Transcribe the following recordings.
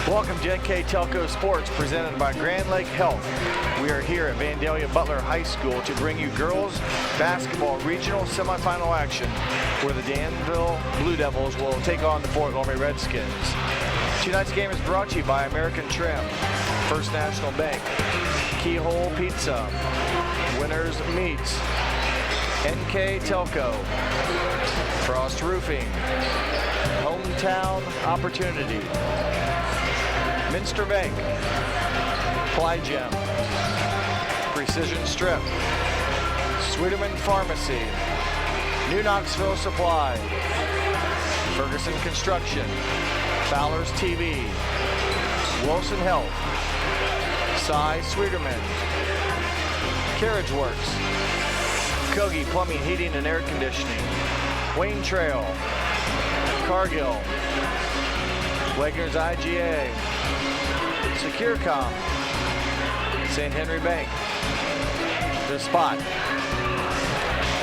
Welcome to NKTelco Sports, presented by Grand Lake Health. We are here at Vandalia Butler High School to bring you girls basketball regional semifinal action, where the Danville Blue Devils will take on the Fort Loramie Redskins. Tonight's game is brought to you by American Trim, First National Bank, Keyhole Pizza, Winners Meats, NKTelco, Frost Roofing, Hometown Opportunity, Minster Bank, Plygem, Precision Strip, Sweeterman Pharmacy, New Knoxville Supply, Ferguson Construction, Fowler's TV, Wilson Health, Cy Sweeterman, Carriage Works, Kogi Plumbing, Heating and Air Conditioning, Wayne Trail, Cargill, Wegner's IGA, SecureCom, St. Henry Bank, The Spot,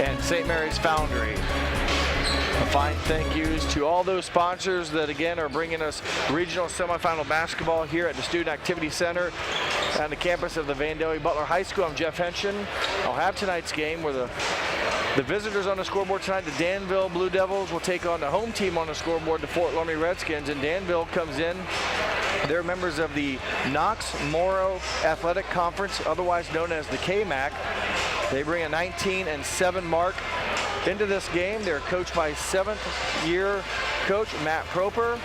and St. Mary's Foundry. A fine thank yous to all those sponsors that again are bringing us regional semifinal basketball here at the Student Activity Center on the campus of the Vandalia Butler High School. I'm Jeff Henshin. I'll have tonight's game where the visitors on the scoreboard tonight, the Danville Blue Devils, will take on the home team on the scoreboard, the Fort Loramie Redskins, and Danville comes in. They're members of the Knox-Morrow Athletic Conference, otherwise known as the KMAC. They bring a 19-7 mark into this game. They're coached by seventh-year coach Matt Proper,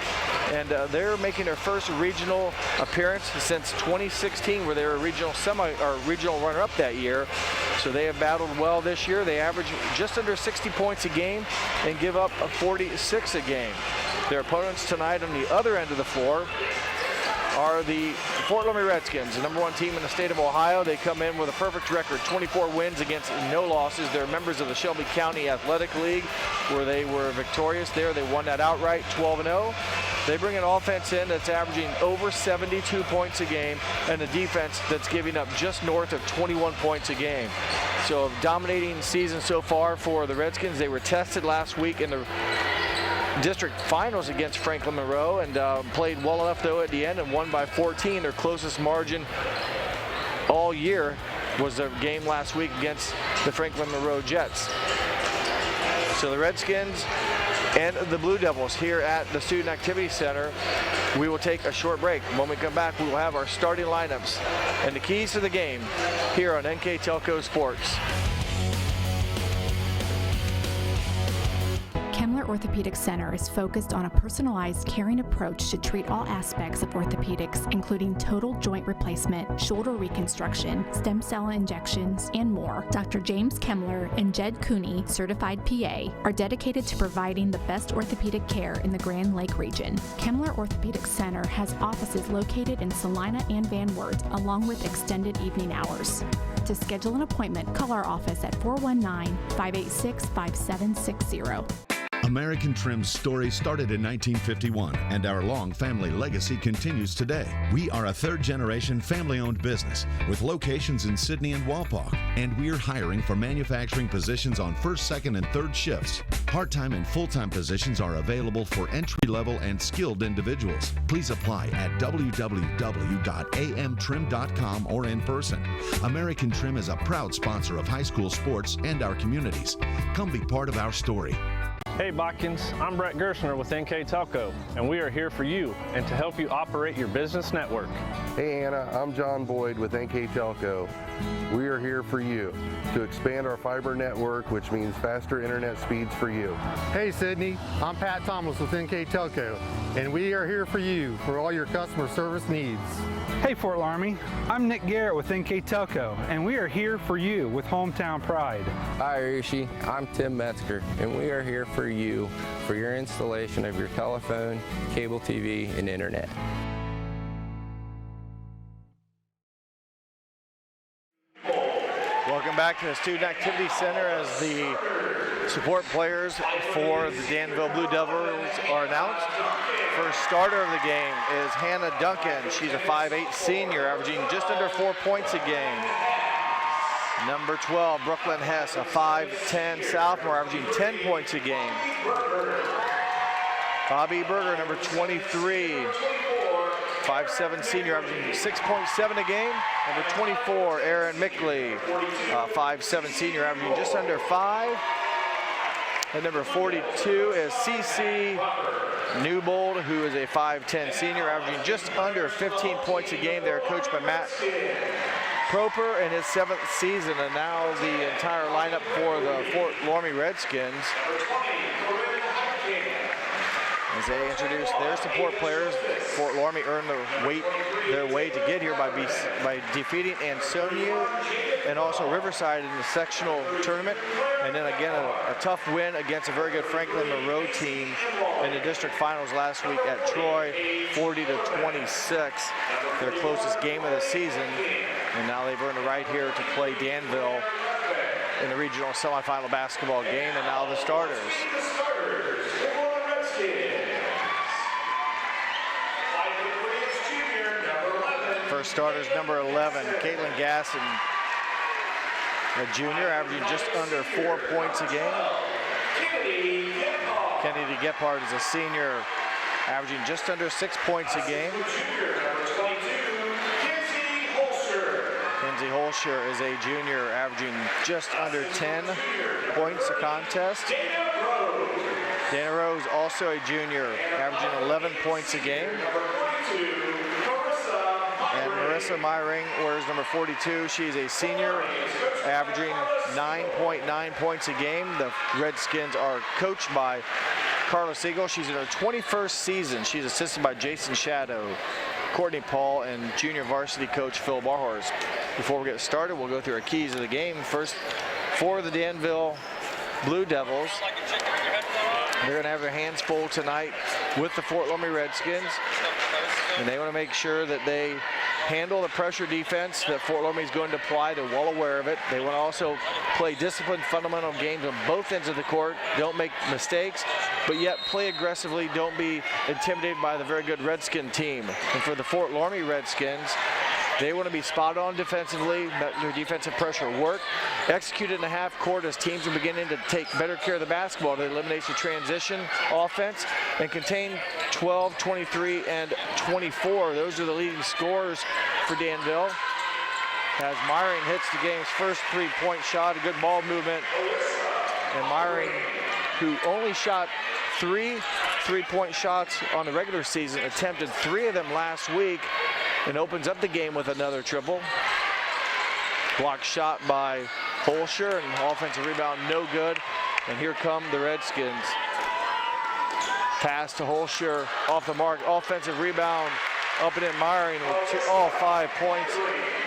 and they're making their first regional appearance since 2016, where they were regional runner-up that year. So they have battled well this year. They average just under 60 points a game and give up 46 a game. Their opponents tonight on the other end of the floor are the Fort Loramie Redskins, the #1 team in the state of Ohio. They come in with a perfect record, 24 wins against no losses. They're members of the Shelby County Athletic League, where they were victorious there. They won that outright, 12-0. They bring an offense in that's averaging over 72 points a game, and a defense that's giving up just north of 21 points a game. So a dominating season so far for the Redskins. They were tested last week in the district finals against Franklin Monroe and played well enough though at the end and won by 14. Their closest margin all year was their game last week against the Franklin Monroe Jets. So the Redskins and the Blue Devils here at the Student Activity Center. We will take a short break. When we come back, we will have our starting lineups and the keys to the game here on NKTelco Sports. Orthopedic Center is focused on a personalized, caring approach to treat all aspects of orthopedics, including total joint replacement, shoulder reconstruction, stem cell injections, and more. Dr. James Kemmler and Jed Cooney, certified PA, are dedicated to providing the best orthopedic care in the Grand Lake region. Kemmler Orthopedic Center has offices located in Salina and Van Wert, along with extended evening hours. To schedule an appointment, call our office at 419-586-5760. American Trim's story started in 1951, and our long family legacy continues today. We are a third-generation family-owned business with locations in Sydney and Walpock, and we're hiring for manufacturing positions on first, second, and third shifts. Part-time and full-time positions are available for entry-level and skilled individuals. Please apply at www.amtrim.com or in person. American Trim is a proud sponsor of high school sports and our communities. Come be part of our story. Hey Botkins, I'm Brett Gershner with NKTelco, and we are here for you and to help you operate your business network. Hey Anna, I'm John Boyd with NKTelco. We are here for you to expand our fiber network, which means faster internet speeds for you. Hey Sydney, I'm Pat Thomas with NKTelco, and we are here for you for all your customer service needs. Hey Fort Loramie, I'm Nick Garrett with NKTelco, and we are here for you with Hometown Pride. Hi Rishi, I'm Tim Metzger, and we are here for you for your installation of your telephone, cable TV, and internet. Welcome back to the Student Activity Center as the support players for the Danville Blue Devils are announced. First starter of the game is Hannah Duncan. She's a 5'8" senior, averaging just under 4 points a game. Number 12, Brooklyn Hess, a 5'10 sophomore, averaging 10 points a game. Bobby Berger, number 23, 5'7 senior, averaging 6.7 a game. Number 24, Aaron Mickley, 5'7 senior, averaging just under 5. And number 42 is CC Newbold, who is a 5'10 senior, averaging just under 15 points a game. They're coached by Matt Proper in his 7th season, and now the entire lineup for the Fort Loramie Redskins, as they introduce their support players. Fort Loramie earned their way to get here by defeating Ansonia and also Riverside in the sectional tournament, and then again a tough win against a very good Franklin Monroe team in the district finals last week at Troy, 40-26, their closest game of the season. And now they've earned the right here to play Danville in the regional semifinal basketball game, and now the starters. First starters, number 11, Caitlin Gasson, a junior, averaging just under 4 points a game. Kennedy Gephardt is a senior, averaging just under 6 points a game. Kenzie Holscher is a junior, averaging just under 10 points a contest. Dana Rose, also a junior, averaging 11 points a game. And Marissa Myring wears number 42. She's a senior, averaging 9.9 points a game. The Redskins are coached by Carla Siegel. She's in her 21st season. She's assisted by Jason Shadow, Courtney Paul, and junior varsity coach Phil Barhorst. Before we get started, we'll go through our keys of the game. First, for the Danville Blue Devils, they're going to have their hands full tonight with the Fort Loramie Redskins, and they want to make sure that they handle the pressure defense that Fort Loramie is going to apply. They're well aware of it. They want to also play disciplined, fundamental games on both ends of the court. Don't make mistakes, but yet play aggressively. Don't be intimidated by the very good Redskin team. And for the Fort Loramie Redskins, they want to be spot on defensively, let their defensive pressure work, execute it in the half court as teams are beginning to take better care of the basketball. That eliminates the transition offense, and contain 12, 23, and 24. Those are the leading scorers for Danville. As Myring hits the game's first three-point shot, a good ball movement. And Myring, who only shot 3 three-point shots on the regular season, attempted 3 of them last week, and opens up the game with another triple. Blocked shot by Holscher, and offensive rebound no good. And here come the Redskins. Pass to Holscher, off the mark, offensive rebound, up and in Myring with all 5 points.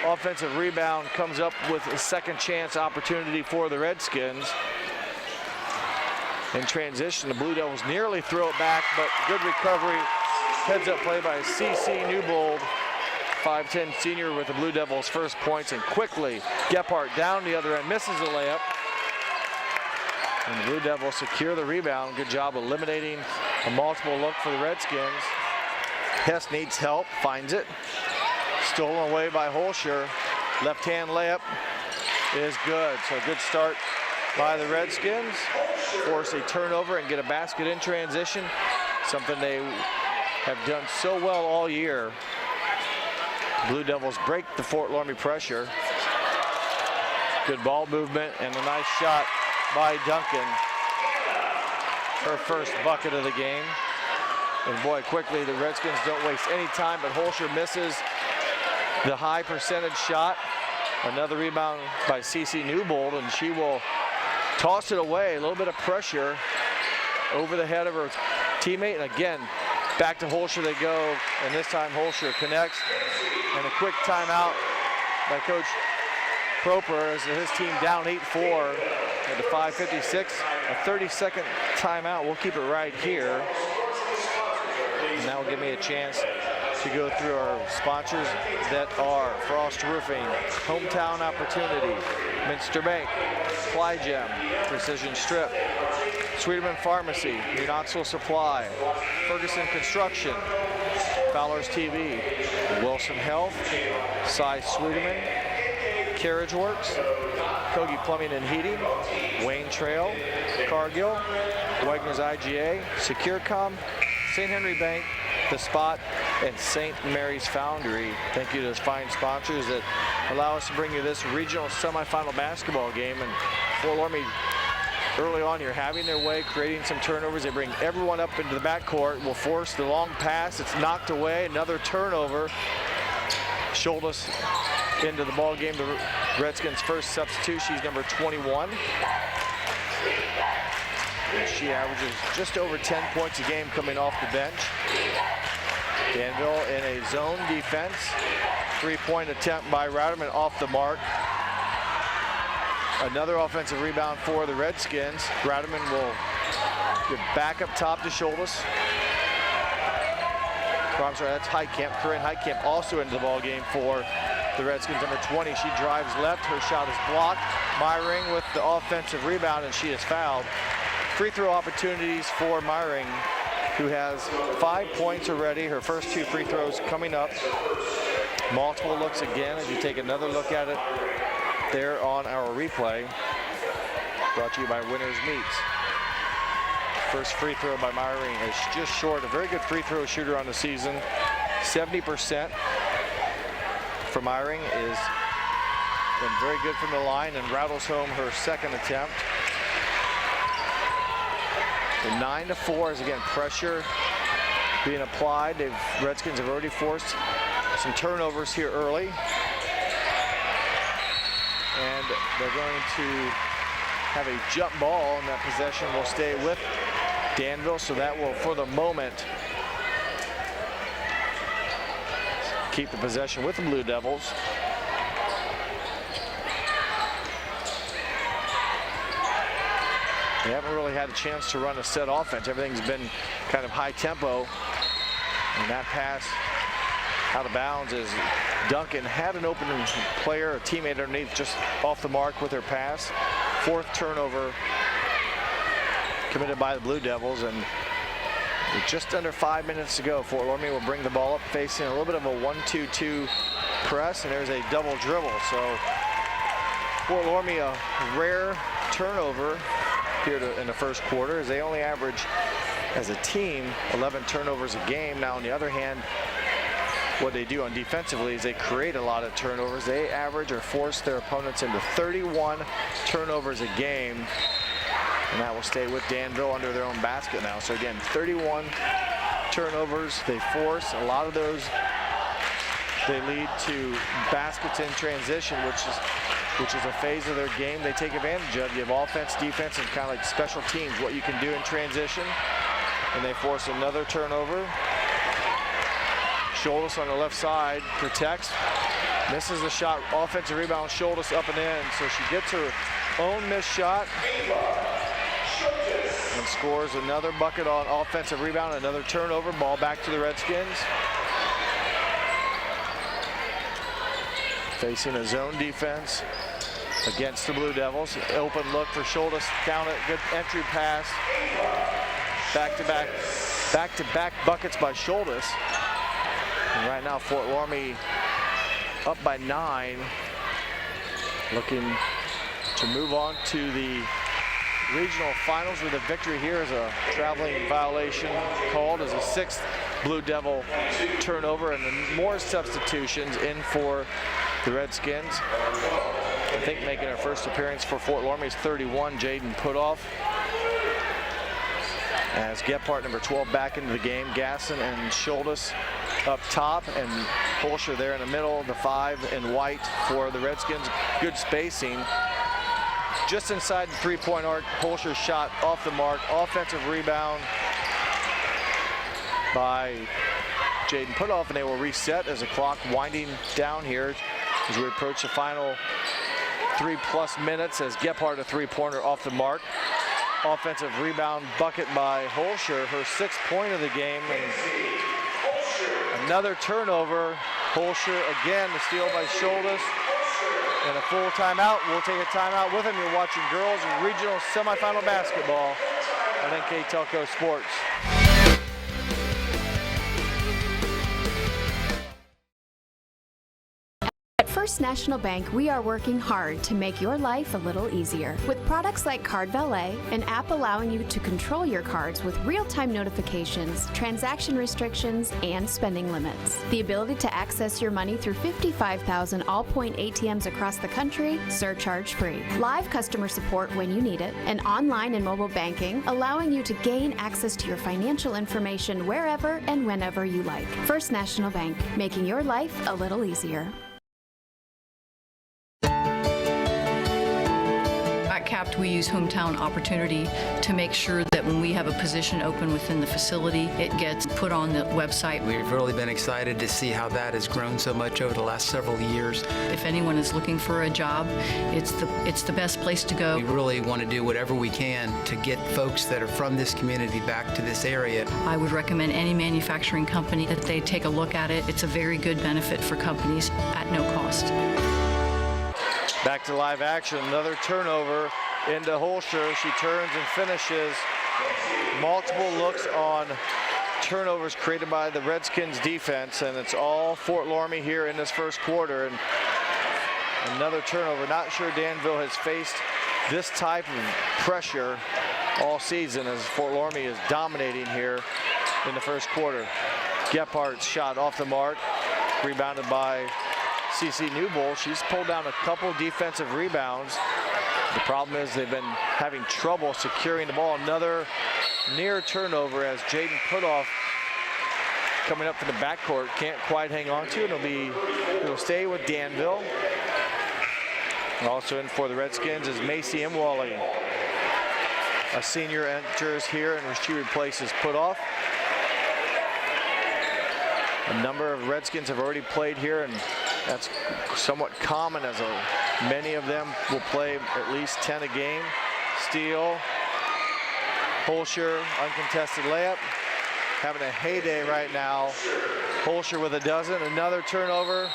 Offensive rebound comes up with a second chance opportunity for the Redskins. In transition, the Blue Devils nearly throw it back, but good recovery. Heads up play by CC Newbold, 5'10 senior, with the Blue Devils' first points, and quickly Gephardt down the other end, misses the layup. And the Blue Devils secure the rebound. Good job eliminating a multiple look for the Redskins. Hess needs help, finds it. Stolen away by Holscher. Left-hand layup is good. So good start by the Redskins. Force a turnover and get a basket in transition. Something they have done so well all year. Blue Devils break the Fort Loramie pressure. Good ball movement and a nice shot by Duncan. Her first bucket of the game. And boy, quickly the Redskins don't waste any time, but Holscher misses the high percentage shot. Another rebound by CC Newbold, and she will toss it away. A little bit of pressure over the head of her teammate. And again, back to Holscher they go, and this time Holscher connects. And a quick timeout by Coach Proper as his team down 8-4 at the 5:56. A 30-second timeout. We'll keep it right here. And that will give me a chance to go through our sponsors that are Frost Roofing, Hometown Opportunity, Minster Bank, Fly Gem, Precision Strip, Sweeterman Pharmacy, New Knoxville Supply, Ferguson Construction, Fowler's TV, Wilson Health, Cy Sweeterman, Carriage Works, Kogi Plumbing and Heating, Wayne Trail, Cargill, Wegner's IGA, SecureCom, St. Henry Bank, The Spot, and St. Mary's Foundry. Thank you to those fine sponsors that allow us to bring you this regional semifinal basketball game. And Fort Loramie, early on, you're having their way, creating some turnovers. They bring everyone up into the backcourt, will force the long pass. It's knocked away, another turnover. Shoulders into the ball game. The Redskins' first substitute, she's number 21. She averages just over 10 points a game coming off the bench. Danville in a zone defense. 3-point attempt by Rowderman off the mark. Another offensive rebound for the Redskins. Rowderman will get back up top to Shoulders. I'm sorry, that's Heitkamp. Corinne Heitkamp also into the ball game for the Redskins, number 20. She drives left. Her shot is blocked. Myring with the offensive rebound, and she is fouled. Free throw opportunities for Myring, who has 5 points already. Her first 2 free throws coming up. Multiple looks again as you take another look at it there on our replay. Brought to you by Winners Meats. First free throw by Myring is just short. A very good free throw shooter on the season. 70% for Myring is been very good from the line and rattles home her second attempt. The 9-4 is again pressure being applied. Redskins have already forced some turnovers here early. And they're going to have a jump ball, and that possession will stay with Danville, so that will, for the moment, keep the possession with the Blue Devils. They haven't really had a chance to run a set offense. Everything's been kind of high tempo. And that pass out of bounds is Duncan had an open player, a teammate underneath, just off the mark with her pass. 4th turnover committed by the Blue Devils, and with just under 5 minutes to go, Fort Loramie will bring the ball up, facing a little bit of a 1-2-2 press, and there's a double dribble. So Fort Loramie, a rare turnover here in the first quarter, as they only average, as a team, 11 turnovers a game. Now, on the other hand, what they do on defensively is they create a lot of turnovers. They average or force their opponents into 31 turnovers a game. And that will stay with Danville under their own basket now. So again, 31 turnovers they force. A lot of those, they lead to baskets in transition, which is a phase of their game they take advantage of. You have offense, defense, and kind of like special teams, what you can do in transition. And they force another turnover. Shoulders on the left side, protects, misses the shot, offensive rebound, Shoulders up and in. So she gets her own missed shot and scores another bucket on offensive rebound, another turnover, ball back to the Redskins. Facing a zone defense against the Blue Devils. Open look for Shoulders, count it, good entry pass. Back-to-back buckets by Shoulders. And right now, Fort Loramie up by 9, looking to move on to the regional finals with a victory. Here is a traveling violation called as a 6th Blue Devil turnover, and then more substitutions in for the Redskins. I think making her first appearance for Fort Loramie is 31, Jaden Putoff. As Gephardt, number 12, back into the game. Gasson and Shoulders up top, and Holscher there in the middle, the 5 in white for the Redskins. Good spacing. Just inside the 3-point arc, Holscher's shot off the mark. Offensive rebound by Jaden Putoff, and they will reset as the clock winding down here as we approach the final 3+ minutes, as Gephardt, a 3-pointer off the mark. Offensive rebound bucket by Holscher, her 6th point of the game. And another turnover. Holscher again, the steal by Shoulders. And a full timeout. We'll take a timeout with him. You're watching girls regional semifinal basketball on NKTelco Sports. At First National Bank, we are working hard to make your life a little easier. With products like Card Valet, an app allowing you to control your cards with real-time notifications, transaction restrictions, and spending limits. The ability to access your money through 55,000 all-point ATMs across the country, surcharge-free. Live customer support when you need it, and online and mobile banking, allowing you to gain access to your financial information wherever and whenever you like. First National Bank, making your life a little easier. At CAPT, we use Hometown Opportunity to make sure that when we have a position open within the facility, it gets put on the website. We've really been excited to see how that has grown so much over the last several years. If anyone is looking for a job, it's the best place to go. We really want to do whatever we can to get folks that are from this community back to this area. I would recommend any manufacturing company that they take a look at it. It's a very good benefit for companies at no cost. Back to live action, another turnover into Holscher. She turns and finishes. Multiple looks on turnovers created by the Redskins defense, and it's all Fort Loramie here in this first quarter. And another turnover. Not sure Danville has faced this type of pressure all season, as Fort Loramie is dominating here in the first quarter. Gephardt's shot off the mark, rebounded by CC Newbold. She's pulled down a couple defensive rebounds. The problem is they've been having trouble securing the ball. Another near turnover as Jaden Putoff coming up to the backcourt can't quite hang on to it. It'll stay with Danville. And also in for the Redskins is Macy Imwally. A senior enters here and she replaces Putoff. A number of Redskins have already played here, and that's somewhat common, as many of them will play at least 10 a game. Steele, Holscher, uncontested layup, having a heyday right now. Holscher with a dozen, another turnover,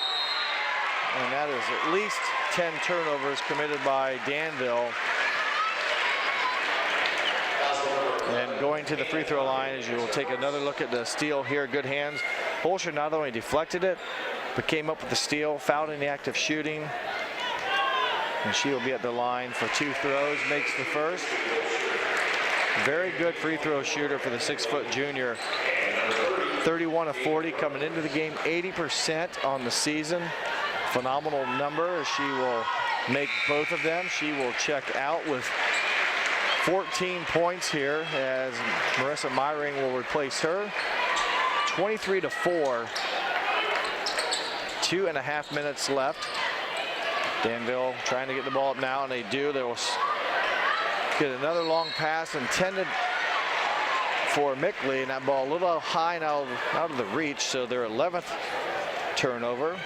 and that is at least 10 turnovers committed by Danville. And going to the free throw line, as you will take another look at the steal here, good hands. Holscher not only deflected it, but came up with the steal, fouled in the act of shooting. And she will be at the line for 2 throws, makes the first. Very good free throw shooter for the 6-foot junior. 31 of 40 coming into the game, 80% on the season. Phenomenal number, as she will make both of them. She will check out with 14 points here, as Marissa Meyring will replace her. 23-4. 2.5 minutes left. Danville trying to get the ball up now, and they do. They will get another long pass intended for Mickley, and that ball a little high and out of the reach, so their 11th turnover.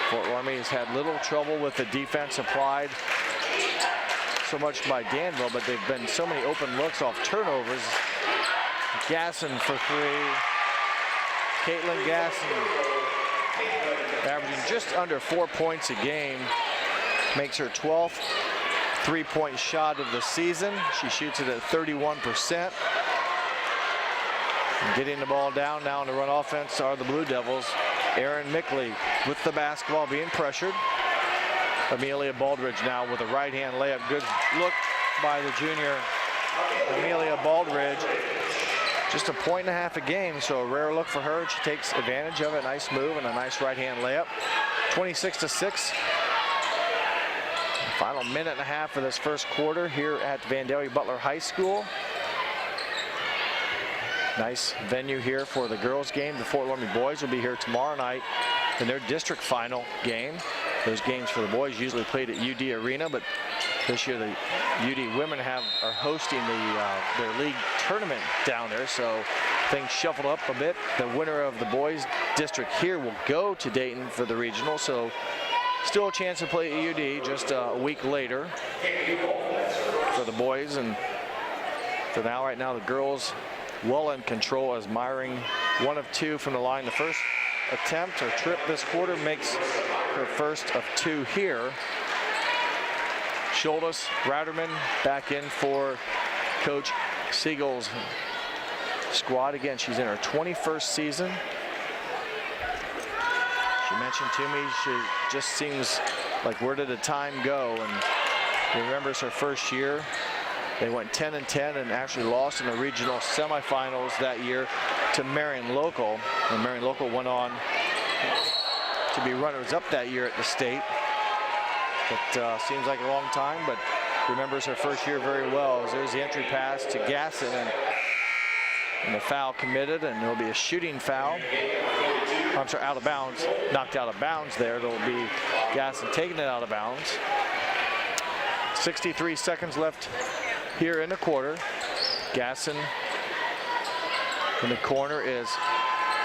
Fort Loramie has had little trouble with the defense applied so much by Danville, but they've been so many open looks off turnovers. Gasson for 3. Caitlin Gasson averaging just under 4 points a game. Makes her 12th three-point shot of the season. She shoots it at 31%. And getting the ball down now in the run offense are the Blue Devils. Erin Mickley with the basketball, being pressured. Amelia Baldridge now with a right-hand layup. Good look by the junior Amelia Baldridge. Just a 1.5 a game, so a rare look for her. She takes advantage of it. Nice move and a nice right-hand layup. 26-6. Final minute and a half of this first quarter here at Vandalia Butler High School. Nice venue here for the girls' game. The Fort Loramie boys will be here tomorrow night in their district final game. Those games for the boys usually played at UD Arena, but this year the UD women are hosting their league tournament down there, so things shuffled up a bit. The winner of the boys district here will go to Dayton for the regional, so still a chance to play at UD just a week later for the boys. And for now, right now, the girls well in control, as Meyring 1 of 2 from the line. The first attempt or trip this quarter makes her first of 2 here. Schultes, Routerman back in for Coach Siegel's squad. Again, she's in her 21st season. She mentioned to me she just seems like where did the time go, and remembers her first year. They went 10-10 and actually lost in the regional semifinals that year to Marion Local. And Marion Local went on to be runners-up that year at the state. It seems like a long time, but remembers her first year very well. As there's the entry pass to Gasson, and the foul committed, and there'll be a shooting foul. I'm sorry, out of bounds, knocked out of bounds there. There'll be Gasson taking it out of bounds. 63 seconds left here in the quarter. Gasson in the corner is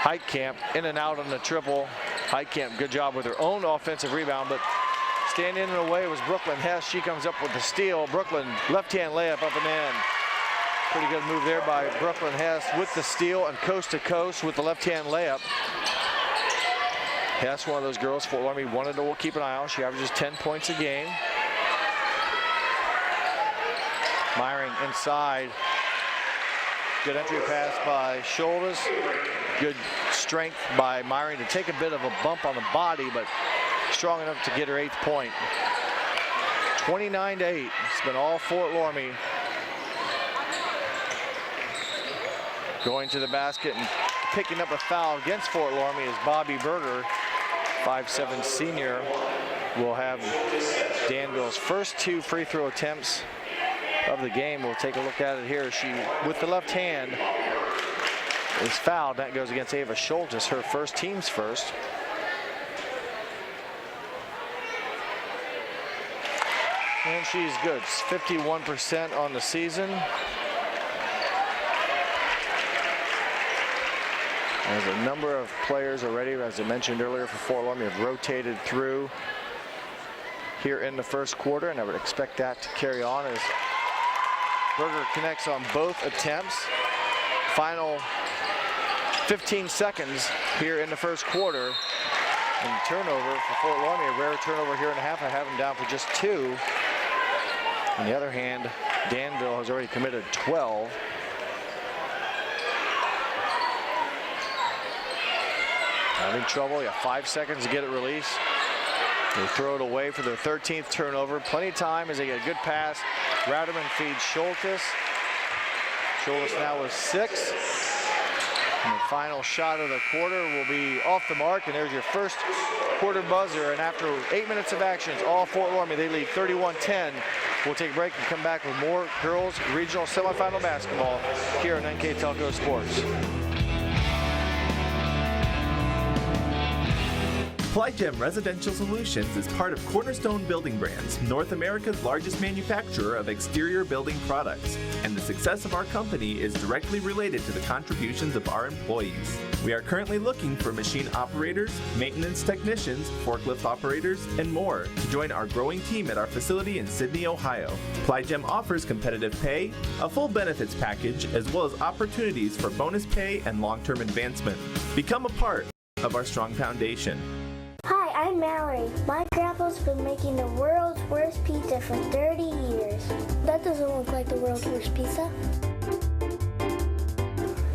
Heitkamp, in and out on the triple. Heitkamp, good job with her own offensive rebound, but standing in the way was Brooklyn Hess. She comes up with the steal. Brooklyn left-hand layup up and in. Pretty good move there by Brooklyn Hess with the steal and coast to coast with the left-hand layup. Hess, one of those girls Fort Loramie wanted to keep an eye on. She averages 10 points a game. Myring inside. Good entry pass by Shoulders. Good strength by Myring to take a bit of a bump on the body, but strong enough to get her 8th point. 29-8. It's been all Fort Loramie. Going to the basket and picking up a foul against Fort Loramie is Bobby Berger, 5'7" senior. Will have Danville's first 2 free throw attempts of the game. We'll take a look at it here. She, with the left hand, is fouled. That goes against Ava Schultes, her first, team's first. And she's good. 51% on the season. As a number of players already, as I mentioned earlier, for Fort Loramie have rotated through here in the first quarter, and I would expect that to carry on as Berger connects on both attempts. Final 15 seconds here in the first quarter. And turnover for Fort Loramie, a rare turnover here in the half. I have them down for just 2. On the other hand, Danville has already committed 12. Having trouble, 5 seconds to get it released. They throw it away for their 13th turnover. Plenty of time as they get a good pass. Rowderman feeds Schultes. Schultes now with 6. And the final shot of the quarter will be off the mark, and there's your first quarter buzzer. And after 8 minutes of action, it's all Fort Loramie. They lead 31-10. We'll take a break and come back with more girls regional semifinal basketball here on NKTelco Sports. Plygem Residential Solutions is part of Cornerstone Building Brands, North America's largest manufacturer of exterior building products, and the success of our company is directly related to the contributions of our employees. We are currently looking for machine operators, maintenance technicians, forklift operators, and more to join our growing team at our facility in Sydney, Ohio. Plygem offers competitive pay, a full benefits package, as well as opportunities for bonus pay and long-term advancement. Become a part of our strong foundation. Hi, I'm Mallory. My grandpa's been making the world's worst pizza for 30 years. That doesn't look like the world's worst pizza.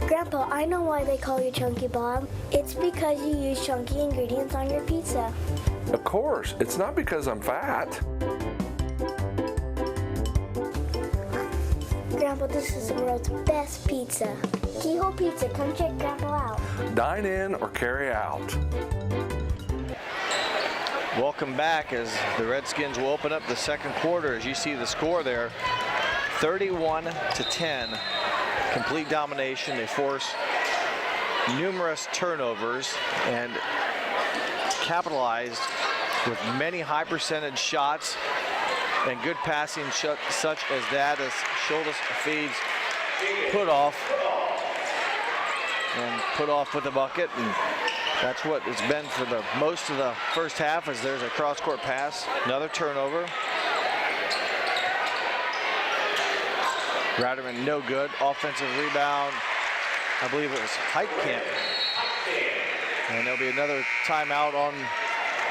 Grandpa, I know why they call you Chunky Bob. It's because you use chunky ingredients on your pizza. Of course, it's not because I'm fat. Grandpa, this is the world's best pizza. Keyhole Pizza, come check Grandpa out. Dine in or carry out. Welcome back as the Redskins will open up the second quarter. As you see the score there, 31-10. Complete domination. They force numerous turnovers and capitalized with many high percentage shots and good passing such as that as Schultes feeds put off with the bucket, and that's what it's been for the most of the first half as there's a cross-court pass. Another turnover. Rowderman no good. Offensive rebound. I believe it was Heitkamp. And there'll be another timeout on,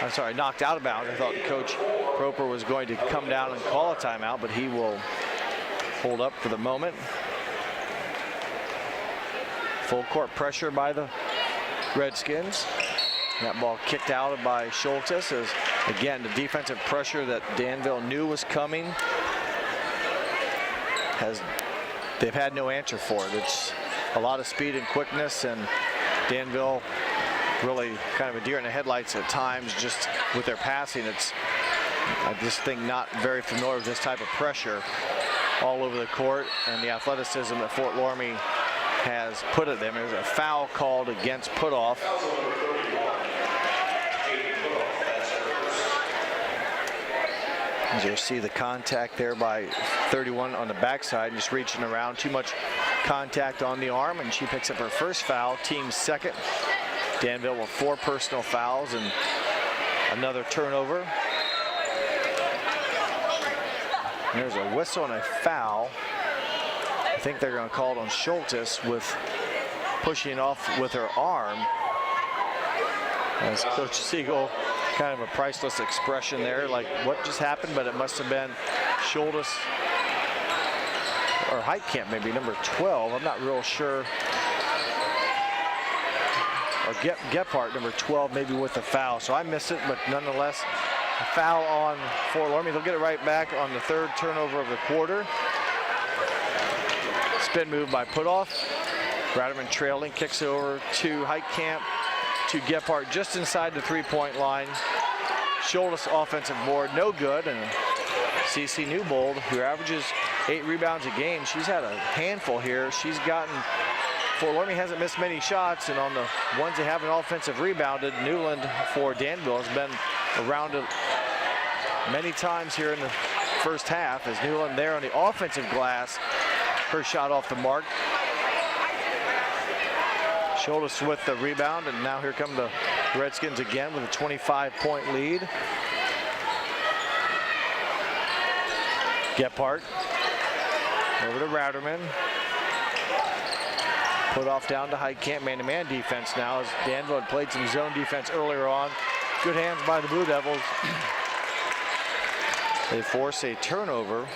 I'm sorry, knocked out of bounds. I thought Coach Proper was going to come down and call a timeout, but he will hold up for the moment. Full court pressure by the Redskins. That ball kicked out by Schultes as, again, the defensive pressure that Danville knew was coming, they've had no answer for it. It's a lot of speed and quickness, and Danville really kind of a deer in the headlights at times just with their passing. I just think not very familiar with this type of pressure all over the court, and the athleticism that Fort Loramie has put at them. There's a foul called against Putoff. As you see the contact there by 31 on the backside, just reaching around, too much contact on the arm, and she picks up her first foul, team second. Danville with 4 personal fouls and another turnover. And there's a whistle and a foul. I think they're going to call it on Schultes with pushing off with her arm. As Coach Siegel, kind of a priceless expression there, like what just happened, but it must have been Schultes or Heitkamp, maybe number 12. I'm not real sure. Or Gephardt, number 12, maybe with the foul. So I missed it, but nonetheless, a foul on Fort Loramie. They'll get it right back on the 3rd turnover of the quarter. Spin move by Putoff. Ratterman trailing, kicks it over to Heitkamp, to Gephardt just inside the 3-point line. Schultes offensive board, no good. And CC Newbold, who averages 8 rebounds a game, she's had a handful here. She's gotten, Fort Loramie hasn't missed many shots, and on the ones they haven't offensive rebounded, Newland for Danville has been around it many times here in the first half, as Newland there on the offensive glass, her shot off the mark. Schultes with the rebound, and now here come the Redskins again with a 25-point lead. Gephardt over to Ratterman. Putoff down to Heitkamp, man-to-man defense now, as Danville had played some zone defense earlier on. Good hands by the Blue Devils. They force a turnover.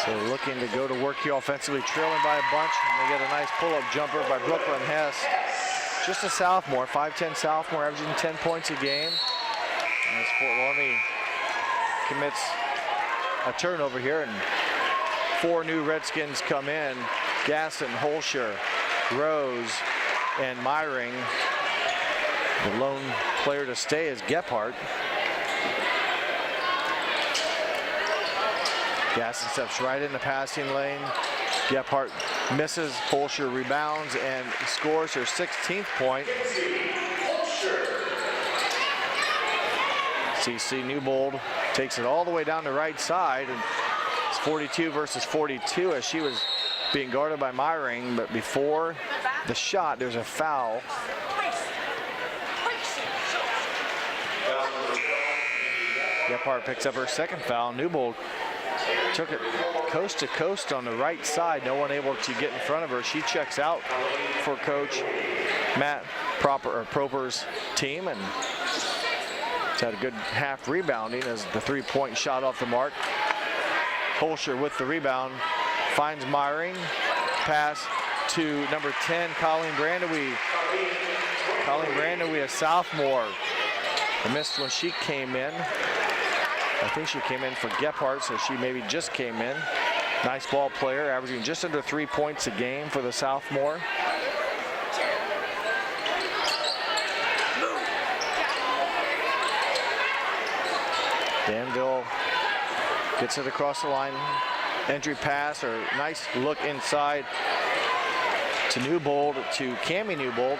So looking to go to work here offensively, trailing by a bunch, and they get a nice pull-up jumper by Brooklyn Hess. Just a sophomore, 5'10" sophomore, averaging 10 points a game. As Fort Loramie commits a turnover here, and 4 new Redskins come in. Gasson, Holscher, Rose, and Myring. The lone player to stay is Gephardt. Gasson steps right in the passing lane. Gephardt misses, Holscher rebounds and scores her 16th point. CC Newbold takes it all the way down the right side, and it's 42 versus 42 as she was being guarded by Myring, but before the shot, there's a foul. Gephardt picks up her second foul. Newbold took it coast to coast on the right side. No one able to get in front of her. She checks out for Coach Matt Proper's team, and it's had a good half rebounding as the 3-point shot off the mark. Holscher with the rebound, finds Myring. Pass to number 10, Colleen Brandewie. Colleen Brandewie, a sophomore. I missed when she came in. I think she came in for Gephardt, so she maybe just came in. Nice ball player, averaging just under 3 points a game for the sophomore. Danville gets it across the line. Entry pass, or nice look inside to Newbold, to Cammie Newbold.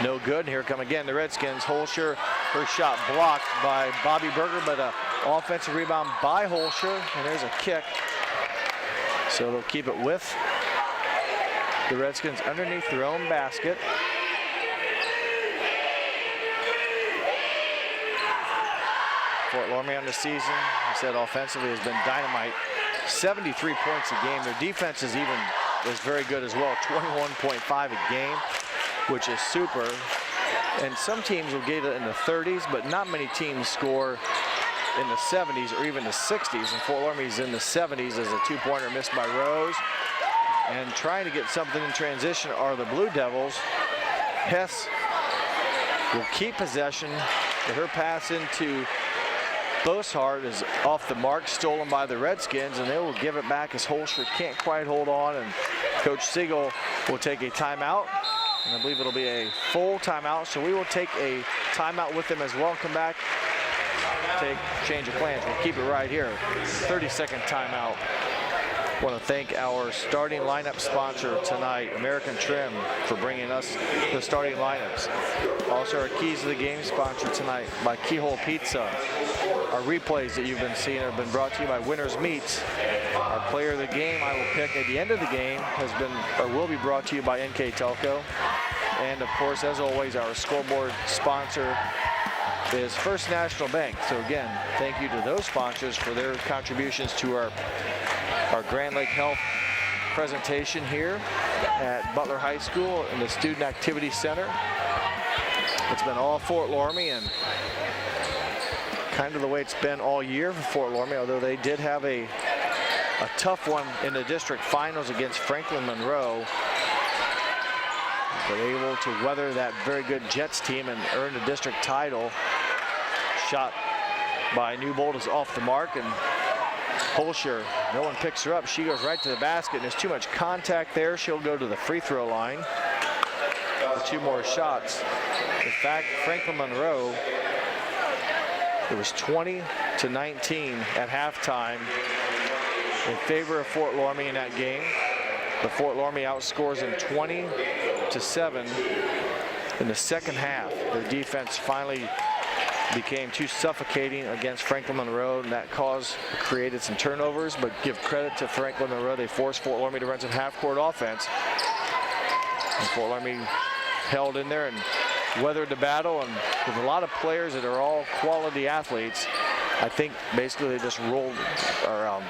No good. Here come again the Redskins. Holscher, her shot blocked by Bobby Berger, but a offensive rebound by Holscher, and there's a kick. So they'll keep it with the Redskins underneath their own basket. Fort Loramie on the season, I said offensively, has been dynamite. 73 points a game. Their defense is very good as well. 21.5 a game, which is super. And some teams will get it in the 30s, but not many teams score in the 70s or even the 60s. And Fort Loramie's in the 70s as a 2-pointer missed by Rose. and trying to get something in transition are the Blue Devils. Hess will keep possession, but her pass into Boshart is off the mark, stolen by the Redskins, and they will give it back as Holscher can't quite hold on, and Coach Siegel will take a timeout, and I believe it'll be a full timeout, so we will take a timeout with them as well and come back, take change of plans. We'll keep it right here. 30-second timeout. I want to thank our starting lineup sponsor tonight, American Trim, for bringing us the starting lineups. Also, our Keys to the Game sponsor tonight by Keyhole Pizza. Our replays that you've been seeing have been brought to you by Winners Meats. Our player of the game I will pick at the end of the game has been, or will be brought to you by NKTelco. And of course, as always, our scoreboard sponsor is First National Bank. So again, thank you to those sponsors for their contributions to our Grand Lake Health presentation here at Butler High School in the Student Activity Center. It's been all Fort Loramie, and kind of the way it's been all year for Fort Loramie, although they did have a tough one in the district finals against Franklin Monroe. But able to weather that very good Jets team and earn the district title. Shot by Newbold is off the mark, and Holscher, no one picks her up. She goes right to the basket, and there's too much contact there. She'll go to the free throw line for 2 more shots. In fact, Franklin Monroe, it was 20-19 at halftime in favor of Fort Loramie in that game. The Fort Loramie outscores them 20-7 in the second half. Their defense finally became too suffocating against Franklin Monroe, and that created some turnovers, but give credit to Franklin Monroe. They forced Fort Loramie to run some half-court offense. And Fort Loramie held in there and weathered the battle, and with a lot of players that are all quality athletes, I think basically they just rolled or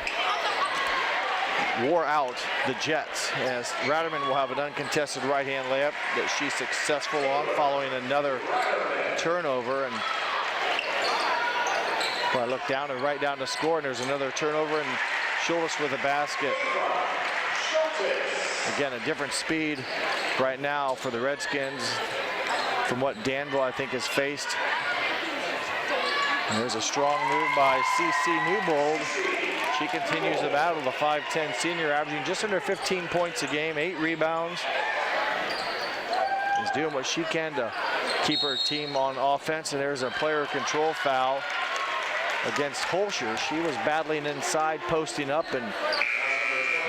wore out the Jets, as Ratterman will have an uncontested right-hand layup that she's successful on following another turnover. And I look down and write down the score, and there's another turnover, and Schultes with a basket. Again, a different speed right now for the Redskins from what Danville, I think, has faced. And there's a strong move by C.C. Newbold. She continues the battle, the 5'10 senior, averaging just under 15 points a game, 8 rebounds. Is doing what she can to keep her team on offense, and there's a player control foul against Holscher. She was battling inside, posting up, and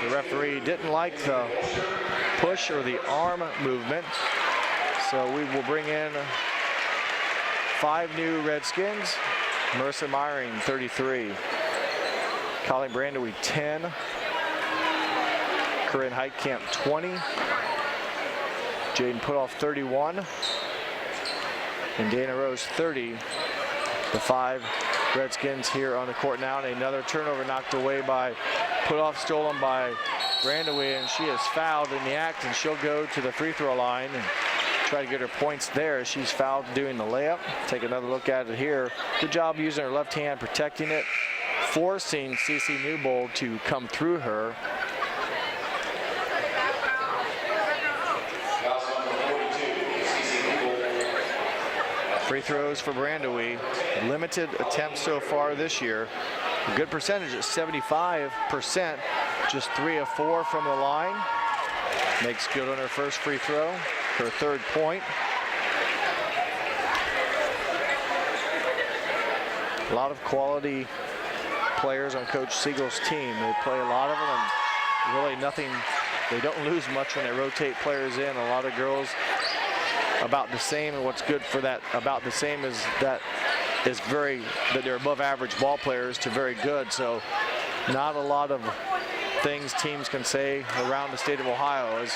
the referee didn't like the push or the arm movement. So we will bring in 5 new Redskins. Marissa Meyering, 33. Colleen Brandewy, 10. Corinne Heitkamp, 20. Jaden Putoff, 31. And Dana Rose, 30. The 5 Redskins here on the court now, and another turnover knocked away by Putoff, stolen by Brandewy, and she is fouled in the act, and she'll go to the free throw line and try to get her points there. She's fouled doing the layup. Take another look at it here. Good job using her left hand, protecting it, forcing C.C. Newbold to come through her. Free throws for Brandewy. Limited attempts so far this year. A good percentage at 75%. Just 3 of 4 from the line. Makes good on her first free throw. Her 3rd point. A lot of quality players on Coach Siegel's team. They play a lot of them, and really nothing. They don't lose much when they rotate players in. A lot of girls about the same, and what's good for that about the same is that they're above average ball players to very good. So not a lot of things teams can say around the state of Ohio is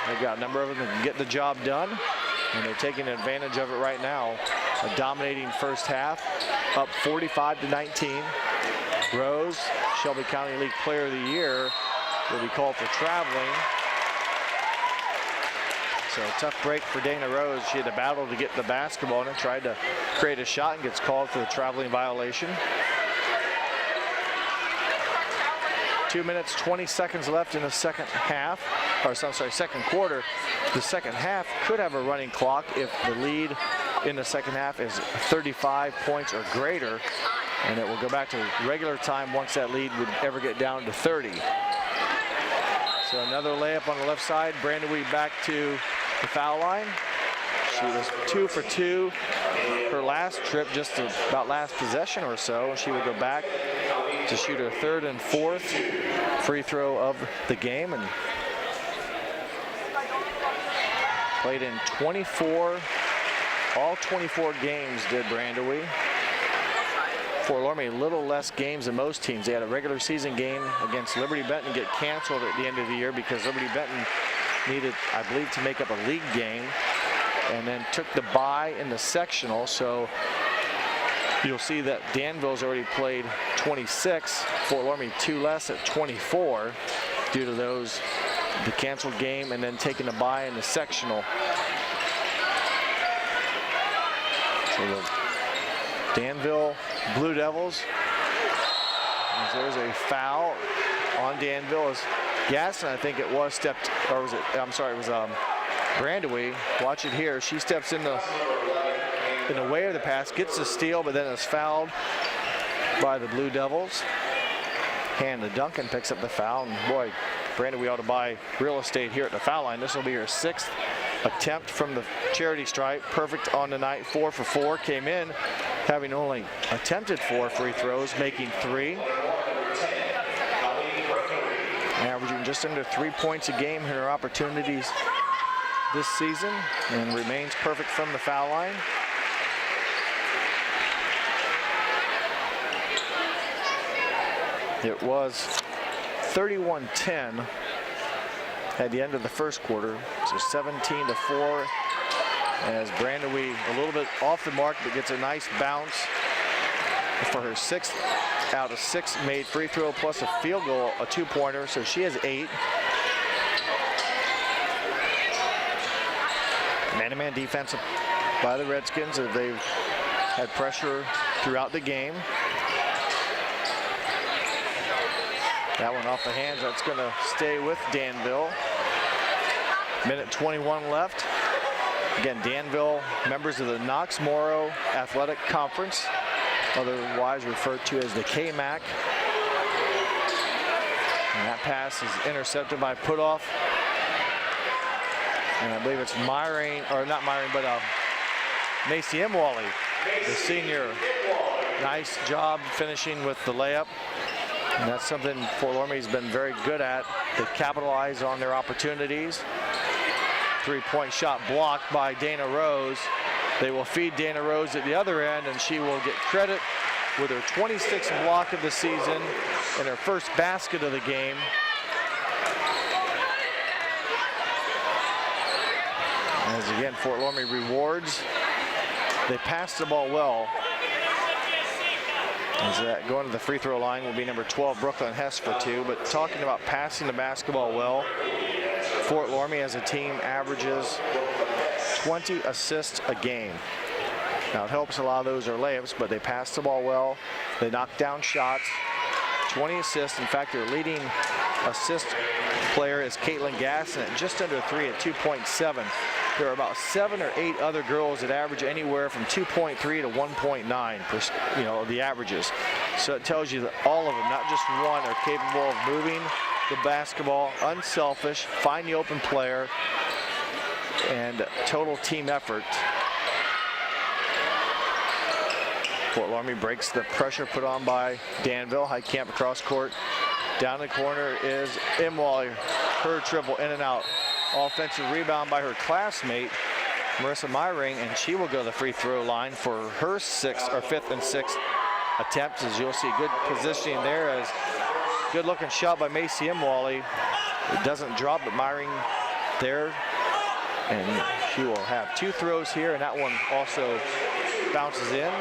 they've got a number of them that can get the job done, and they're taking advantage of it right now. A dominating first half, up 45-19. Rose, Shelby County League Player of the Year, will be called for traveling. So a tough break for Dana Rose. She had to battle to get the basketball and tried to create a shot and gets called for the traveling violation. 2 minutes, 20 seconds left in the second half, or second quarter. The second half could have a running clock if the lead in the second half is 35 points or greater, and it will go back to regular time once that lead would ever get down to 30. So another layup on the left side. Brandewee back to the foul line. She was 2 for 2 her last trip, just about last possession or so. She would go back to shoot her third and fourth free throw of the game, and played in 24, all 24 games did Brandewee. Fort Loramie, a little less games than most teams. They had a regular season game against Liberty Benton get canceled at the end of the year because Liberty Benton needed, I believe, to make up a league game, and then took the bye in the sectional. So you'll see that Danville's already played 26, Fort Loramie 2 less at 24 due to the canceled game and then taking the bye in the sectional. So the Danville Blue Devils, there's a foul on Danville as Gaston, I think it was, stepped, or was it, I'm sorry, it was Brandewee. Watch it here. She steps in the way of the pass, gets the steal, but then is fouled by the Blue Devils. Hannah Duncan picks up the foul, and boy, Brandewee ought to buy real estate here at the foul line. This will be her 6th attempt from the charity stripe. Perfect on the night, 4 for 4. Came in having only attempted 4 free throws, making 3. Averaging just under 3 points a game in her opportunities this season, and remains perfect from the foul line. It was 31-10 at the end of the first quarter, so 17-4 as Brandewee a little bit off the mark, but gets a nice bounce for her 6th out of 6 made free throw plus a field goal, a 2-pointer, so she has 8. Man-to-man defense by the Redskins as they've had pressure throughout the game. That one off the hands, that's going to stay with Danville. Minute 21 left. Again, Danville, members of the Knox-Morrow Athletic Conference, otherwise referred to as the KMAC. And that pass is intercepted by Putoff. And I believe it's Myring, or not Myring, but Macy Imwally, the senior. Nice job finishing with the layup. And that's something Fort Loramie's been very good at. They capitalize on their opportunities. 3-point shot blocked by Dana Rose. They will feed Dana Rose at the other end, and she will get credit with her 26th block of the season and her first basket of the game. As again, Fort Loramie rewards. They pass the ball well. As that going to the free throw line will be number 12, Brooklyn Hess, for 2. But talking about passing the basketball well, Fort Loramie as a team averages 20 assists a game. Now it helps a lot of those are layups, but they pass the ball well. They knock down shots. 20 assists. In fact, their leading assist player is Caitlin Gasson at just under 3 at 2.7. There are about 7 or 8 other girls that average anywhere from 2.3 to 1.9%, the averages. So it tells you that all of them, not just one, are capable of moving the basketball, unselfish, find the open player, and total team effort. Fort Loramie breaks the pressure put on by Danville. High camp across court. Down the corner is Imwally. Her triple in and out. Offensive rebound by her classmate, Marissa Myring, and she will go to the free throw line for her 5th and 6th attempts. As you'll see, good positioning there, as good looking shot by Macy Imwally. It doesn't drop, but Myring there, and she will have 2 throws here, and that one also bounces in.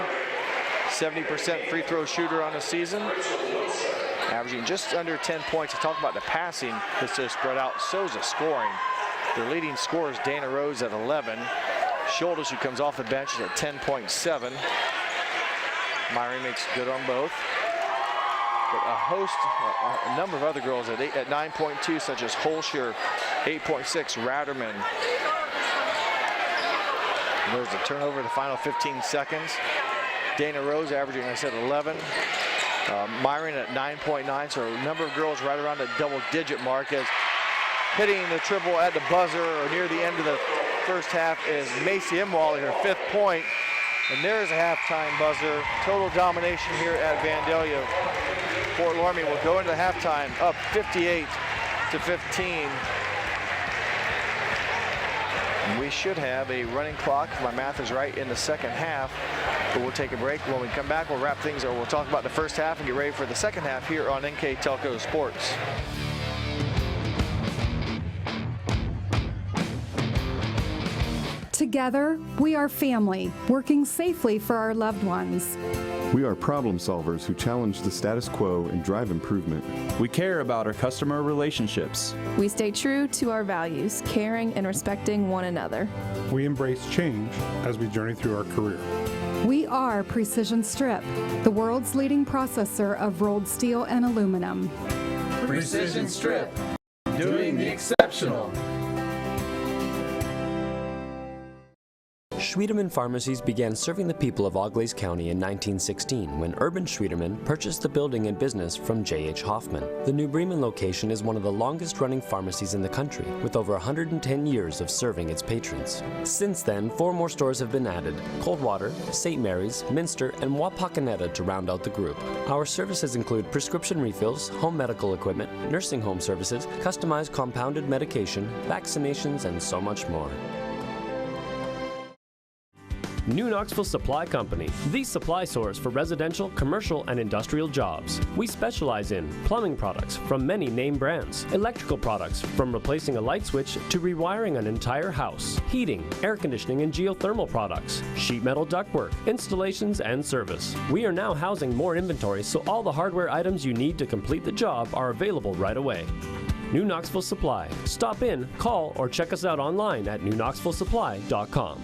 70% free throw shooter on the season, averaging just under 10 points. To talk about the passing, it's so spread out, so is the scoring. Their leading scorer is Dana Rose at 11. Shoulders, who comes off the bench, is at 10.7. Myring makes good on both. but a number of other girls at 9.2, such as Holscher, 8.6, Ratterman. And there's a turnover in the final 15 seconds. Dana Rose averaging, I said, 11. Myron at 9.9, so a number of girls right around the double-digit mark. As hitting the triple at the buzzer or near the end of the first half is Macy Imwally, her 5th point. And there's a halftime buzzer. Total domination here at Vandalia. Fort Loramie will go into halftime up 58-15. And we should have a running clock, if my math is right, in the second half. But we'll take a break. When we come back, we'll wrap things up. We'll talk about the first half and get ready for the second half here on NKTelco Sports. Together, we are family, working safely for our loved ones. We are problem solvers who challenge the status quo and drive improvement. We care about our customer relationships. We stay true to our values, caring and respecting one another. We embrace change as we journey through our career. We are Precision Strip, the world's leading processor of rolled steel and aluminum. Precision Strip, doing the exceptional. Schwiedemann Pharmacies began serving the people of Auglaize County in 1916 when Urban Schwiedemann purchased the building and business from J.H. Hoffman. The New Bremen location is one of the longest-running pharmacies in the country, with over 110 years of serving its patrons. Since then, 4 more stores have been added: Coldwater, St. Mary's, Minster, and Wapakoneta to round out the group. Our services include prescription refills, home medical equipment, nursing home services, customized compounded medication, vaccinations, and so much more. New Knoxville Supply Company, the supply source for residential, commercial, and industrial jobs. We specialize in plumbing products from many name brands, electrical products from replacing a light switch to rewiring an entire house, heating, air conditioning, and geothermal products, sheet metal ductwork, installations, and service. We are now housing more inventory, so all the hardware items you need to complete the job are available right away. New Knoxville Supply. Stop in, call, or check us out online at newknoxvillesupply.com.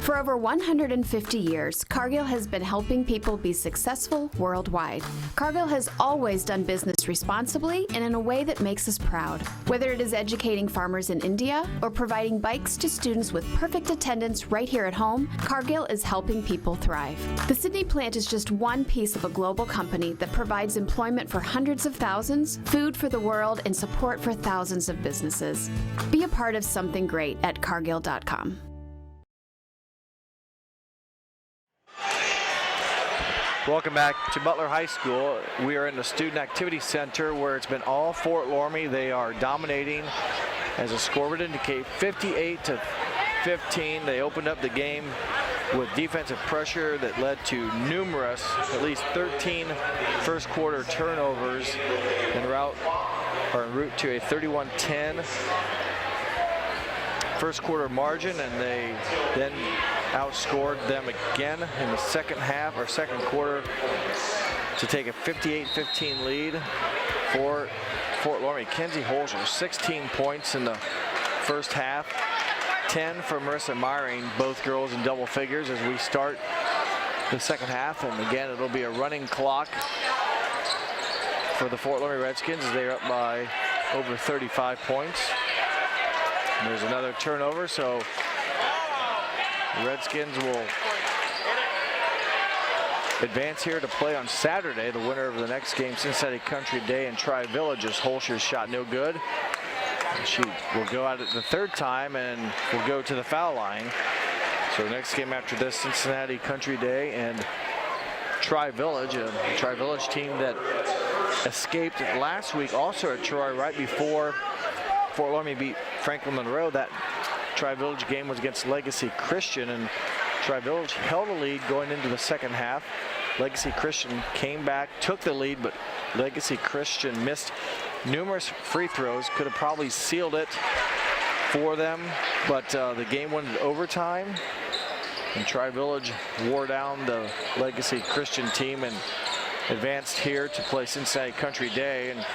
For over 150 years, Cargill has been helping people be successful worldwide. Cargill has always done business responsibly and in a way that makes us proud. Whether it is educating farmers in India or providing bikes to students with perfect attendance right here at home, Cargill is helping people thrive. The Sydney plant is just one piece of a global company that provides employment for hundreds of thousands, food for the world, and support for thousands of businesses. Be a part of something great at cargill.com. Welcome back to Butler High School. We are in the Student Activity Center where it's been all Fort Loramie. They are dominating, as the score would indicate, 58-15. They opened up the game with defensive pressure that led to numerous, at least 13 first quarter turnovers en route to a 31-10 first quarter margin, and they then outscored them again in the second quarter to take a 58-15 lead for Fort Loramie. Kenzie Holscher, 16 points in the first half, 10 for Marissa Myring, both girls in double figures as we start the second half. And again, it'll be a running clock for the Fort Loramie Redskins as they're up by over 35 points. And there's another turnover, so the Redskins will advance here to play on Saturday. The winner of the next game, Cincinnati Country Day and Tri-Village, as Holscher's shot no good. She will go out at the third time and will go to the foul line. So the next game after this, Cincinnati Country Day and Tri-Village, a Tri-Village team that escaped last week also at Troy right before Fort Loramie beat Franklin Monroe. That Tri-Village game was against Legacy Christian, and Tri-Village held a lead going into the second half. Legacy Christian came back, took the lead, but Legacy Christian missed numerous free throws. Could have probably sealed it for them, but the game went into overtime, and Tri-Village wore down the Legacy Christian team and advanced here to play Cincinnati Country Day. And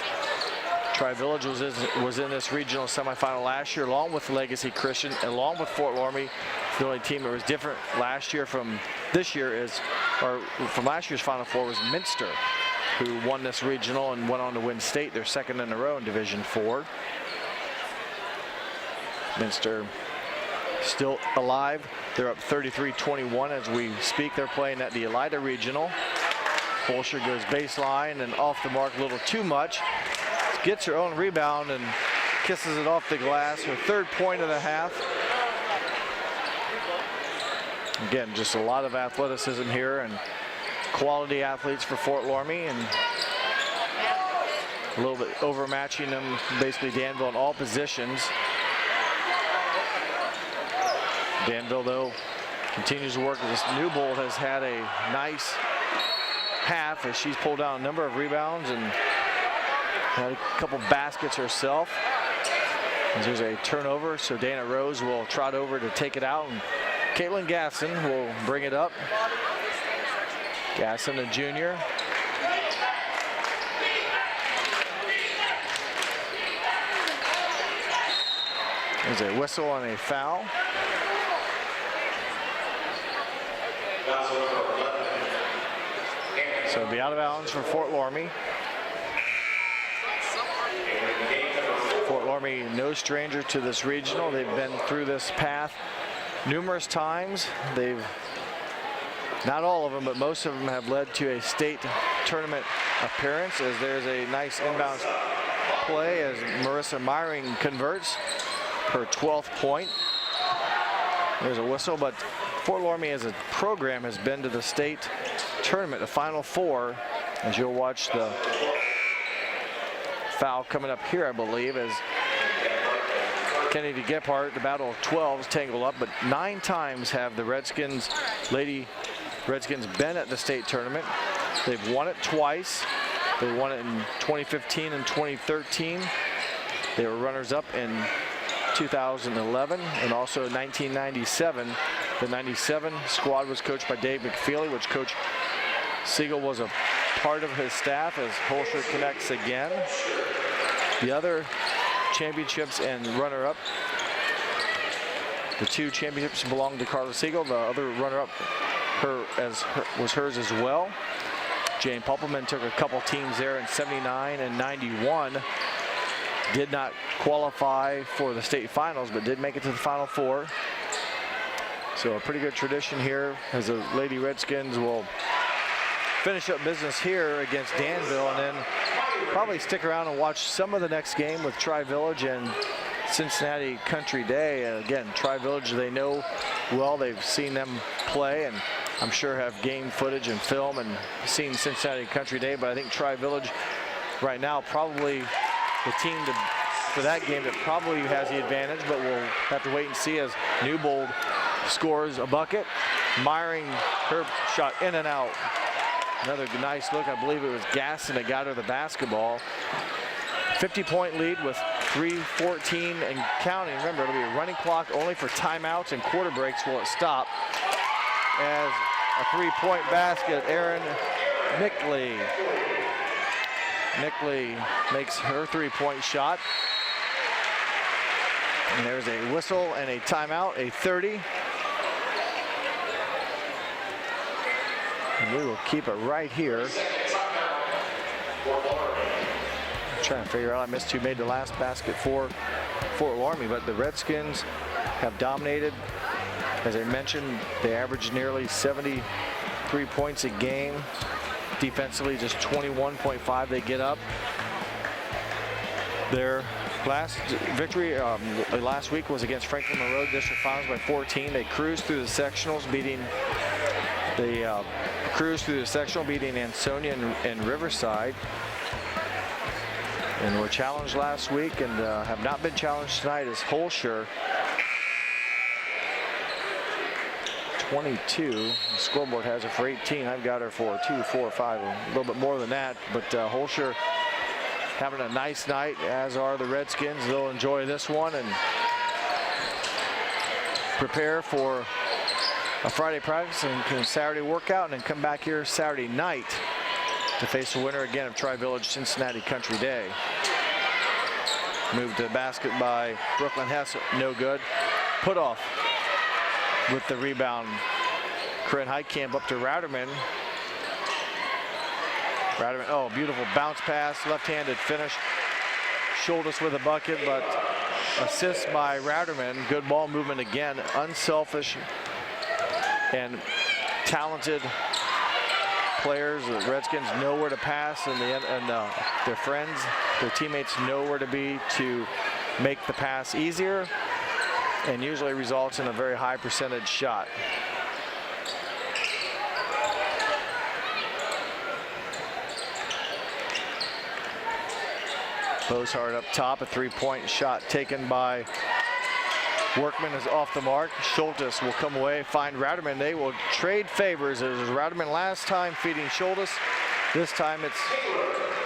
Tri-Village was in this regional semifinal last year, along with Legacy Christian, along with Fort Loramie. The only team that was different last year from this year from last year's Final Four was Minster. who won this regional and went on to win state, their second in a row in Division 4. Minster still alive. They're up 33-21 as we speak. They're playing at the Elida Regional. Holscher goes baseline and off the mark a little too much. Gets her own rebound and kisses it off the glass. Her third point of the half. Again, just a lot of athleticism here and quality athletes for Fort Loramie, and a little bit overmatching them, basically Danville in all positions. Danville, though, continues to work. This Newbold has had a nice half as she's pulled down a number of rebounds and had a couple baskets herself. And there's a turnover, so Dana Rose will trot over to take it out, and Caitlin Gasson will bring it up. Gasson, a junior. There's a whistle and a foul. So it'll be out of bounds for Fort Loramie. Fort Loramie, no stranger to this regional. They've been through this path numerous times. They've, not all of them, but most of them have led to a state tournament appearance, as there's a nice inbound play as Marissa Myring converts her 12th point. There's a whistle, but Fort Loramie as a program has been to the state tournament, the Final Four, as you'll watch the foul coming up here, I believe, as Kennedy Gephardt, the battle of 12s, tangle up, but 9 times have the Redskins, Lady Redskins, been at the state tournament. They've won it twice. They won it in 2015 and 2013. They were runners-up in 2011 and also in 1997. The 97 squad was coached by Dave McFeely, which Coach Siegel was a part of his staff, as Holscher connects again. The other championships and runner-up, the 2 championships belong to Carla Siegel. The other runner-up was hers as well. Jane Pulperman took a couple teams there in 79 and 91. Did not qualify for the state finals, but did make it to the Final Four. So a pretty good tradition here, as the Lady Redskins will finish up business here against Danville, and then probably stick around and watch some of the next game with Tri-Village and Cincinnati Country Day. Again, Tri-Village, they know well. They've seen them play, and I'm sure have game footage and film and seen Cincinnati Country Day. But I think Tri-Village right now probably the team for that game that probably has the advantage, but we'll have to wait and see as Newbold scores a bucket. Myring, her shot in and out. Another nice look. I believe it was Gasson that got her the basketball. 50-point lead with 3:14 and counting. Remember, it'll be a running clock only for timeouts and quarter breaks will it stop. As a 3-point basket, Erin Mickley. Mickley makes her 3-point shot. And there's a whistle and a timeout, a 30. And we will keep it right here. I'm trying to figure out, I missed who made the last basket for Fort Loramie, but the Redskins have dominated. As I mentioned, they averaged nearly 73 points a game. Defensively, just 21.5 they get up. Their last victory last week was against Franklin Monroe District Finals by 14. They cruised through the sectionals, beating Ansonia and Riverside, and were challenged last week and have not been challenged tonight as Holscher 22. The scoreboard has her for 18. I've got her for 2, 4, 5, a little bit more than that. But Holscher having a nice night, as are the Redskins. They'll enjoy this one and prepare for a Friday practice and Saturday workout, and then come back here Saturday night to face the winner again of Tri-Village Cincinnati Country Day. Moved to the basket by Brooklyn Hess, no good. Put off with the rebound. Corinne Heitkamp up to Routerman. Ratterman, oh, beautiful bounce pass, left-handed finish. Schultes with a bucket, but assist by Ratterman. Good ball movement again, unselfish and talented players. The Redskins know where to pass, and their friends, their teammates know where to be to make the pass easier, and usually results in a very high percentage shot. Bozard up top, a three-point shot taken by Workman is off the mark. Schultes will come away, find Ratterman. They will trade favors. It was Ratterman last time feeding Schultes. This time it's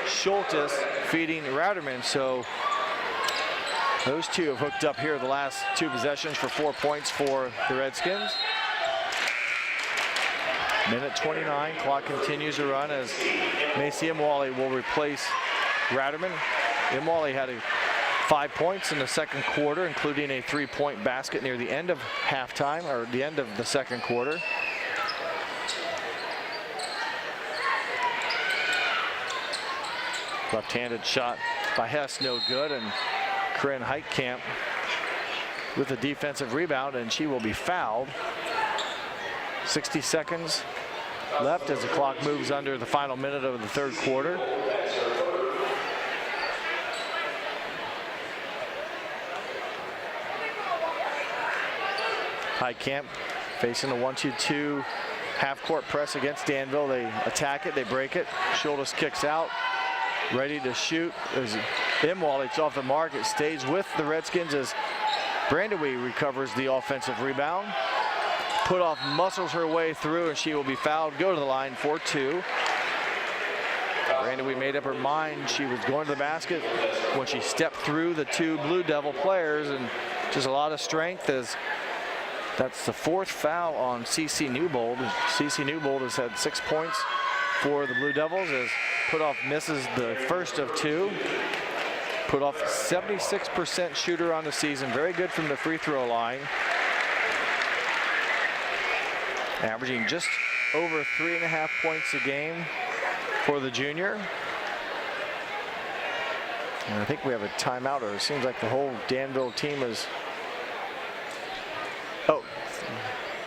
Schultes feeding Ratterman. So those two have hooked up here the last two possessions for 4 points for the Redskins. Minute 29, clock continues to run as Macy Imwali will replace Ratterman. Imwali had 5 points in the second quarter, including a three-point basket near the end of halftime, or the end of the second quarter. Left-handed shot by Hess, no good, and Corinne Heitkamp with a defensive rebound, and she will be fouled. 60 seconds left as the clock moves under the final minute of the third quarter. Heitkamp facing the 1-2-2 half-court press against Danville. They attack it, they break it. Schultes kicks out, ready to shoot. There's Imwali, it's off the mark. It stays with the Redskins as Brandewee recovers the offensive rebound. Putoff muscles her way through, and she will be fouled. Go to the line for two. Brandewee made up her mind. She was going to the basket when she stepped through the two Blue Devil players, and just a lot of strength as that's the fourth foul on CC Newbold. CC Newbold has had 6 points for the Blue Devils as Putoff misses the first of two. Putoff 76% shooter on the season. Very good from the free throw line. Averaging just over 3.5 points a game for the junior. And I think we have a timeout, or it seems like the whole Danville team is. Oh,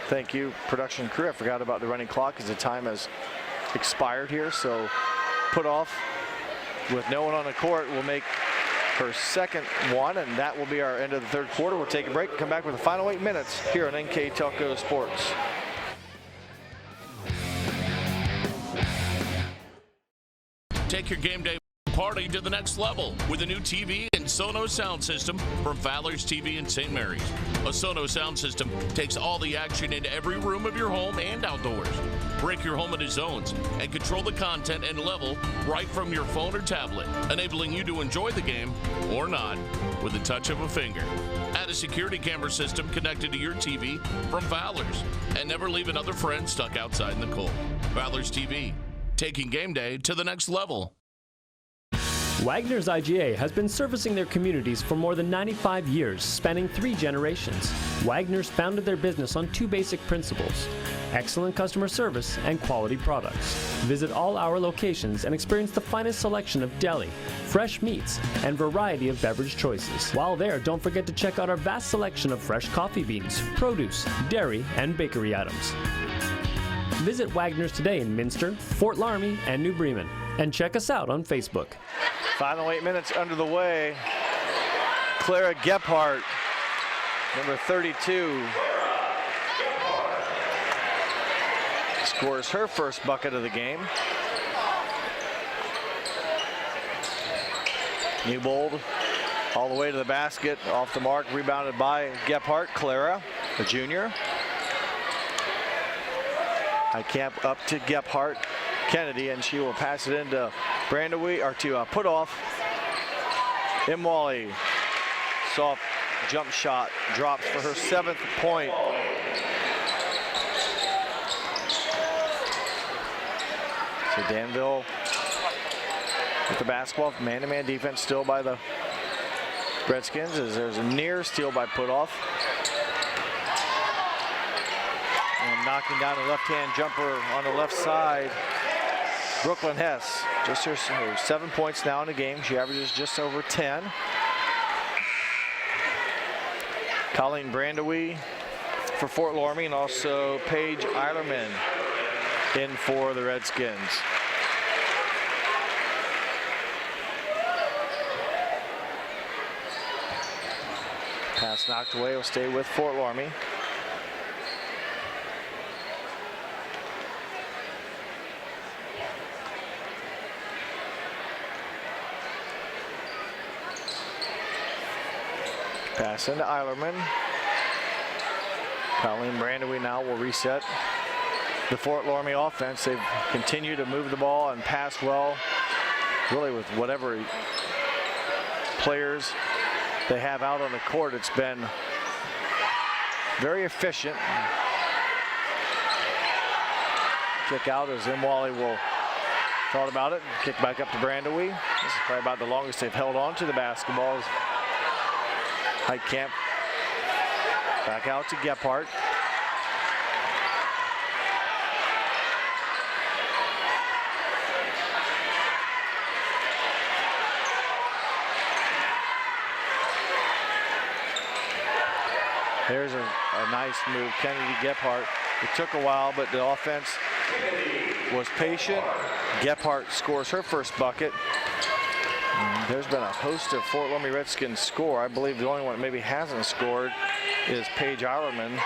thank you, production crew. I forgot about the running clock as the time has expired here. So Putoff, with no one on the court, will make her second one, and that will be our end of the third quarter. We'll take a break and come back with the final 8 minutes here on NKTelco Sports. Take your game day party to the next level with a new TV and Sonos sound system from Fowler's TV in St. Mary's. A Sonos sound system takes all the action into every room of your home and outdoors. Break your home into zones and control the content and level right from your phone or tablet, enabling you to enjoy the game or not with the touch of a finger. Add a security camera system connected to your TV from Fowler's, and never leave another friend stuck outside in the cold. Fowler's TV, taking game day to the next level. Wagner's IGA has been servicing their communities for more than 95 years, spanning 3 generations. Wagner's founded their business on 2 basic principles: excellent customer service and quality products. Visit all our locations and experience the finest selection of deli, fresh meats, and variety of beverage choices. While there, don't forget to check out our vast selection of fresh coffee beans, produce, dairy, and bakery items. Visit Wagner's today in Minster, Fort Loramie, and New Bremen, and check us out on Facebook. Final 8 minutes under the way. Clara Gephardt, number 32, scores her first bucket of the game. Newbold all the way to the basket, off the mark, rebounded by Gephardt. Clara, the junior. Heitkamp up to Gephardt. Kennedy, and she will pass it into Brandewee, or to Putoff. Imwali, soft jump shot, drops for her 7th point. So Danville with the basketball, man-to-man defense still by the Redskins, as there's a near steal by Putoff. And knocking down a left-hand jumper on the left side Brooklyn Hess, just her 7 points now in the game. She averages just over 10. Colleen Brandewie for Fort Loramie, and also Paige Eilerman in for the Redskins. Pass knocked away, will stay with Fort Loramie. Pass into Eilerman. Colleen Brandewie now will reset the Fort Loramie offense. They've continued to move the ball and pass well, really with whatever players they have out on the court. It's been very efficient. Kick out as Imwally will thought about it. Kick back up to Brandewie. This is probably about the longest they've held on to the basketball. Heitkamp back out to Gephardt. There's a nice move, Kennedy Gephardt. It took a while, but the offense was patient. Gephardt scores her first bucket. And there's been a host of Fort Loramie Redskins score. I believe the only one that maybe hasn't scored is Paige Eilerman.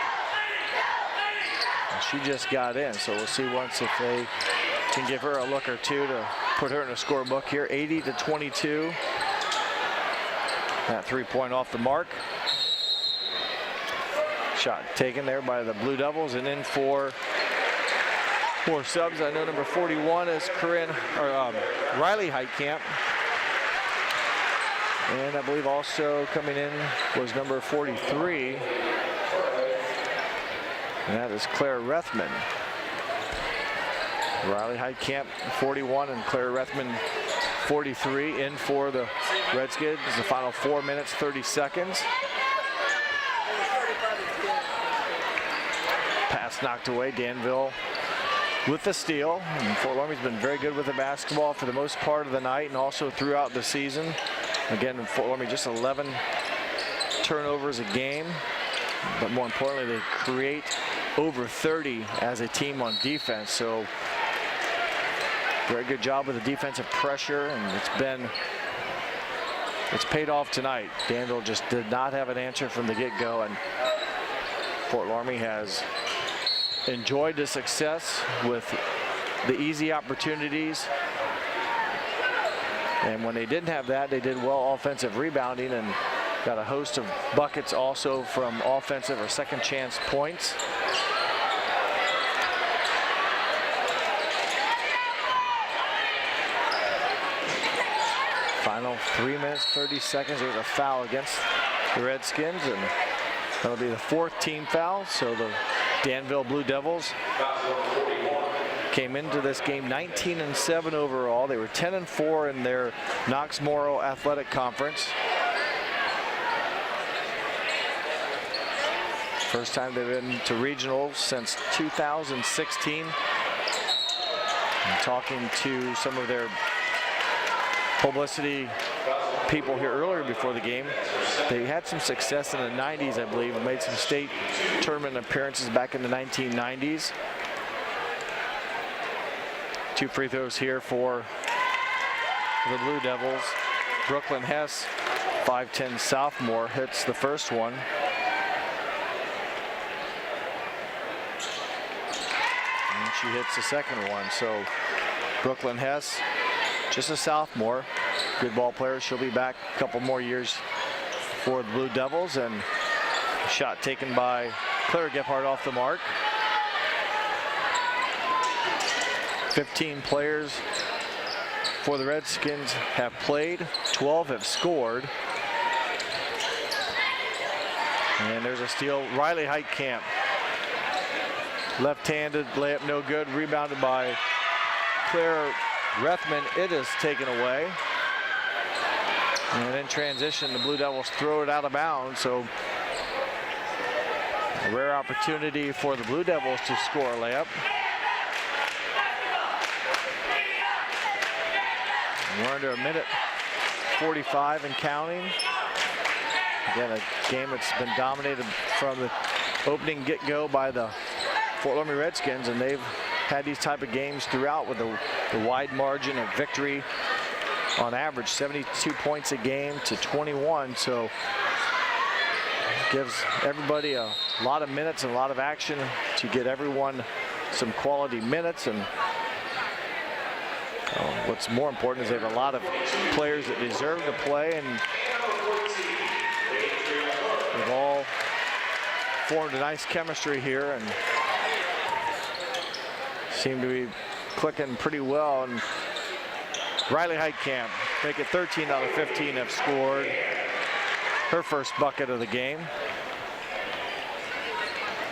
And she just got in, so we'll see once if they can give her a look or two to put her in a scorebook here. 80-22. That 3-point off the mark. Shot taken there by the Blue Devils, and in for more subs. I know number 41 is Riley Heitkamp. And I believe also coming in was number 43. And that is Claire Rethman. Riley Heitkamp, 41, and Claire Rethman, 43, in for the Redskins. The final 4 minutes, 30 seconds. Pass knocked away. Danville with the steal. And Fort Loramie's been very good with the basketball for the most part of the night and also throughout the season. Again, Fort Loramie just 11 turnovers a game, but more importantly, they create over 30 as a team on defense. So very good job with the defensive pressure, and it's paid off tonight. Danville just did not have an answer from the get-go, and Fort Loramie has enjoyed the success with the easy opportunities. And when they didn't have that, they did well offensive rebounding and got a host of buckets also from offensive or second chance points. Final 3 minutes, 30 seconds. There's a foul against the Redskins, and that'll be the 4th team foul. So the Danville Blue Devils came into this game 19-7 overall. They were 10-4 in their Knox-Morrow Athletic Conference. First time they've been to regionals since 2016. I'm talking to some of their publicity people here earlier before the game. They had some success in the 90s, I believe, and made some state tournament appearances back in the 1990s. 2 free throws here for the Blue Devils. Brooklyn Hess, 5'10" sophomore, hits the first one. And she hits the second one. So Brooklyn Hess, just a sophomore, good ball player. She'll be back a couple more years for the Blue Devils, and a shot taken by Claire Gephardt off the mark. 15 players for the Redskins have played, 12 have scored. And there's a steal. Riley Heitkamp, left-handed layup, no good. Rebounded by Claire Rethman. It is taken away. And in transition, the Blue Devils throw it out of bounds. So a rare opportunity for the Blue Devils to score a layup. We're under a minute 45 and counting. Again, a game that's been dominated from the opening get-go by the Fort Loramie Redskins, and they've had these type of games throughout with the wide margin of victory. On average, 72 points a game to 21, so gives everybody a lot of minutes and a lot of action to get everyone some quality minutes. And what's more important is they have a lot of players that deserve to play, and they've all formed a nice chemistry here and seem to be clicking pretty well. And Riley Heitkamp, make it 13 out of 15 have scored her first bucket of the game.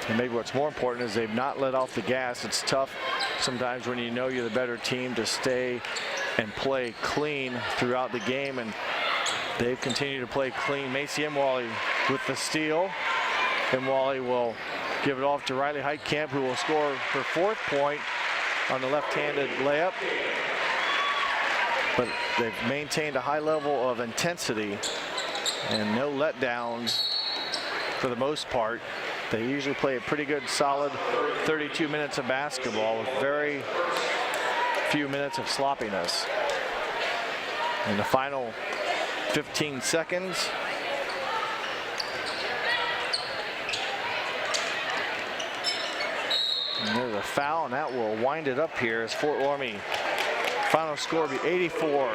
And maybe what's more important is they've not let off the gas. It's tough sometimes when you know you're the better team to stay and play clean throughout the game, and they've continued to play clean. Macy Imwally with the steal. Imwally will give it off to Riley Heitkamp, who will score her fourth point on the left-handed layup. But they've maintained a high level of intensity and no letdowns for the most part. They usually play a pretty good, solid 32 minutes of basketball with very few minutes of sloppiness. In the final 15 seconds, and there's a foul, and that will wind it up here as Fort Loramie. Final score will be 84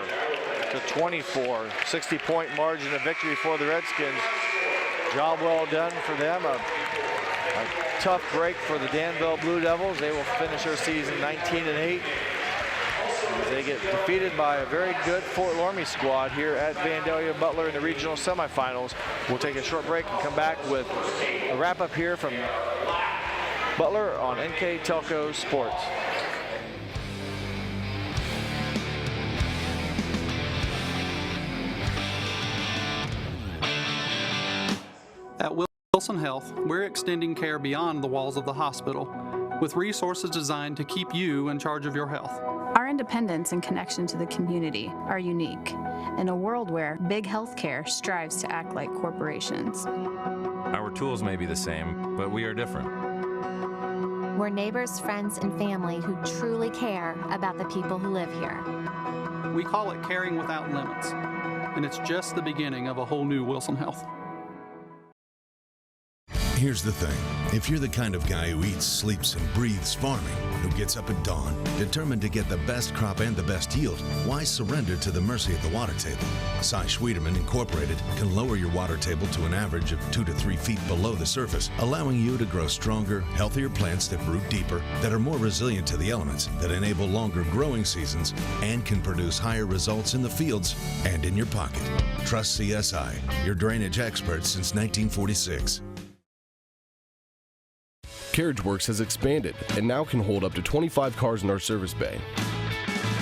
to 24. 60-point margin of victory for the Redskins. Job well done for them. A tough break for the Danville Blue Devils. They will finish their season 19-8. As they get defeated by a very good Fort Loramie squad here at Vandalia Butler in the regional semifinals. We'll take a short break and come back with a wrap-up here from Butler on NKTelco Sports. At Wilson Health, we're extending care beyond the walls of the hospital with resources designed to keep you in charge of your health. Our independence and connection to the community are unique in a world where big healthcare strives to act like corporations. Our tools may be the same, but we are different. We're neighbors, friends, and family who truly care about the people who live here. We call it caring without limits, and it's just the beginning of a whole new Wilson Health. Here's the thing. If you're the kind of guy who eats, sleeps, and breathes farming, who gets up at dawn, determined to get the best crop and the best yield, why surrender to the mercy of the water table? Cy Schwiederman Incorporated can lower your water table to an average of 2 to 3 feet below the surface, allowing you to grow stronger, healthier plants that root deeper, that are more resilient to the elements, that enable longer growing seasons, and can produce higher results in the fields and in your pocket. Trust CSI, your drainage experts since 1946. CarriageWorks has expanded and now can hold up to 25 cars in our service bay.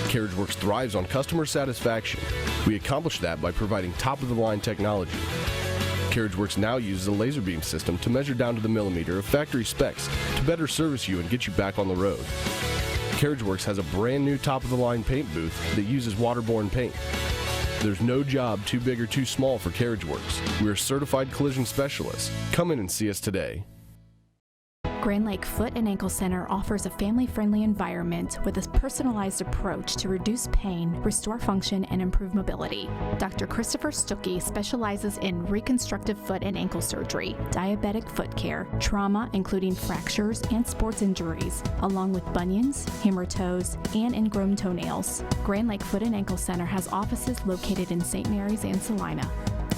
CarriageWorks thrives on customer satisfaction. We accomplish that by providing top-of-the-line technology. CarriageWorks now uses a laser beam system to measure down to the millimeter of factory specs to better service you and get you back on the road. CarriageWorks has a brand new top-of-the-line paint booth that uses waterborne paint. There's no job too big or too small for CarriageWorks. We're certified collision specialists. Come in and see us today. Grand Lake Foot and Ankle Center offers a family-friendly environment with a personalized approach to reduce pain, restore function, and improve mobility. Dr. Christopher Stuckey specializes in reconstructive foot and ankle surgery, diabetic foot care, trauma including fractures and sports injuries, along with bunions, hammer toes, and ingrown toenails. Grand Lake Foot and Ankle Center has offices located in St. Mary's and Salina.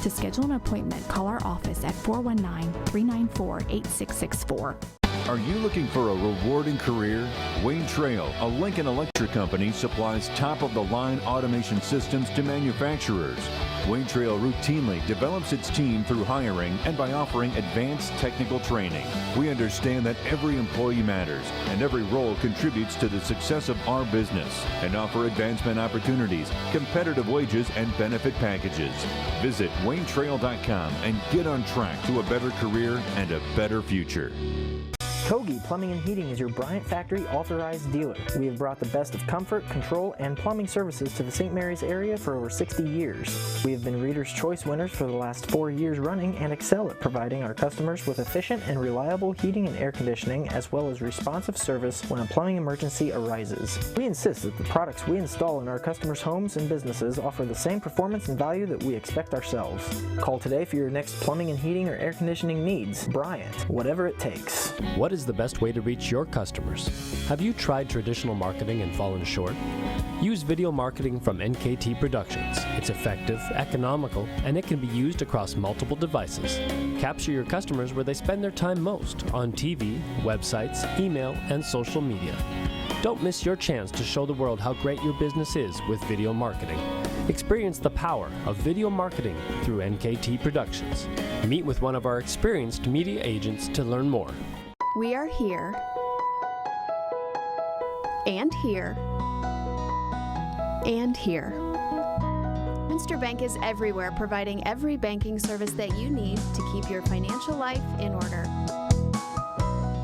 To schedule an appointment, call our office at 419-394-8664. Are you looking for a rewarding career? Wayne Trail, a Lincoln Electric company, supplies top-of-the-line automation systems to manufacturers. Wayne Trail routinely develops its team through hiring and by offering advanced technical training. We understand that every employee matters and every role contributes to the success of our business and offer advancement opportunities, competitive wages, and benefit packages. Visit WayneTrail.com and get on track to a better career and a better future. Kogi Plumbing and Heating is your Bryant Factory authorized dealer. We have brought the best of comfort, control, and plumbing services to the St. Mary's area for over 60 years. We have been Reader's Choice winners for the last 4 years running and excel at providing our customers with efficient and reliable heating and air conditioning, as well as responsive service when a plumbing emergency arises. We insist that the products we install in our customers' homes and businesses offer the same performance and value that we expect ourselves. Call today for your next plumbing and heating or air conditioning needs. Bryant, whatever it takes. What is the best way to reach your customers? Have you tried traditional marketing and fallen short? Use video marketing from NKT Productions. It's effective, economical, and it can be used across multiple devices. Capture your customers where they spend their time most, on TV, websites, email, and social media. Don't miss your chance to show the world how great your business is with video marketing. Experience the power of video marketing through NKT Productions. Meet with one of our experienced media agents to learn more. We are here, and here, and here. Minster Bank is everywhere, providing every banking service that you need to keep your financial life in order.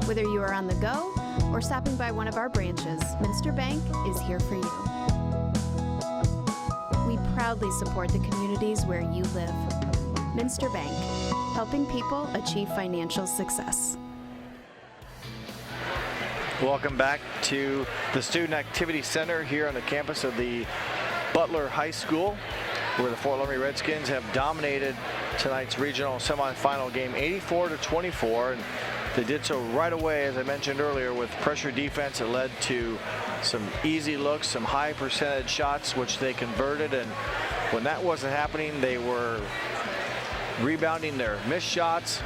Whether you are on the go or stopping by one of our branches, Minster Bank is here for you. We proudly support the communities where you live. Minster Bank, helping people achieve financial success. Welcome back to the Student Activity Center here on the campus of the Butler High School, where the Fort Loramie Redskins have dominated tonight's regional semifinal game 84-24. And they did so right away, as I mentioned earlier, with pressure defense. It led to some easy looks, some high percentage shots, which they converted. And when that wasn't happening, they were rebounding their missed shots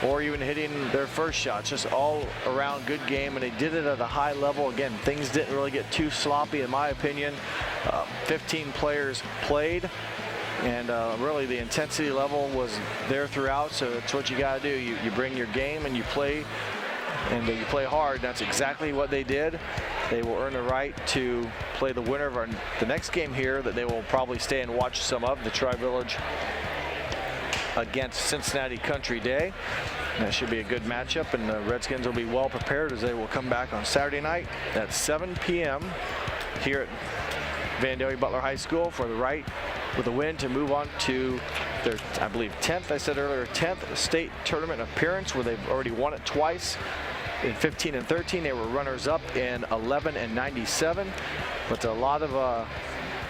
or even hitting their first shots. Just all around good game, and they did it at a high level. Again, things didn't really get too sloppy in my opinion. 15 players played, and really the intensity level was there throughout. So it's what you got to do. You bring your game and you play, and you play hard. That's exactly what they did. They will earn the right to play the winner of the next game here that they will probably stay and watch some of, the Tri-Village against Cincinnati Country Day. That should be a good matchup, and the Redskins will be well prepared as they will come back on Saturday night at 7 p.m. here at Vandalia Butler High School for the right with a win to move on to their, I believe, 10th, I said earlier, 10th state tournament appearance, where they've already won it twice. In 15 and 13, they were runners-up in 11 and 97. But a lot of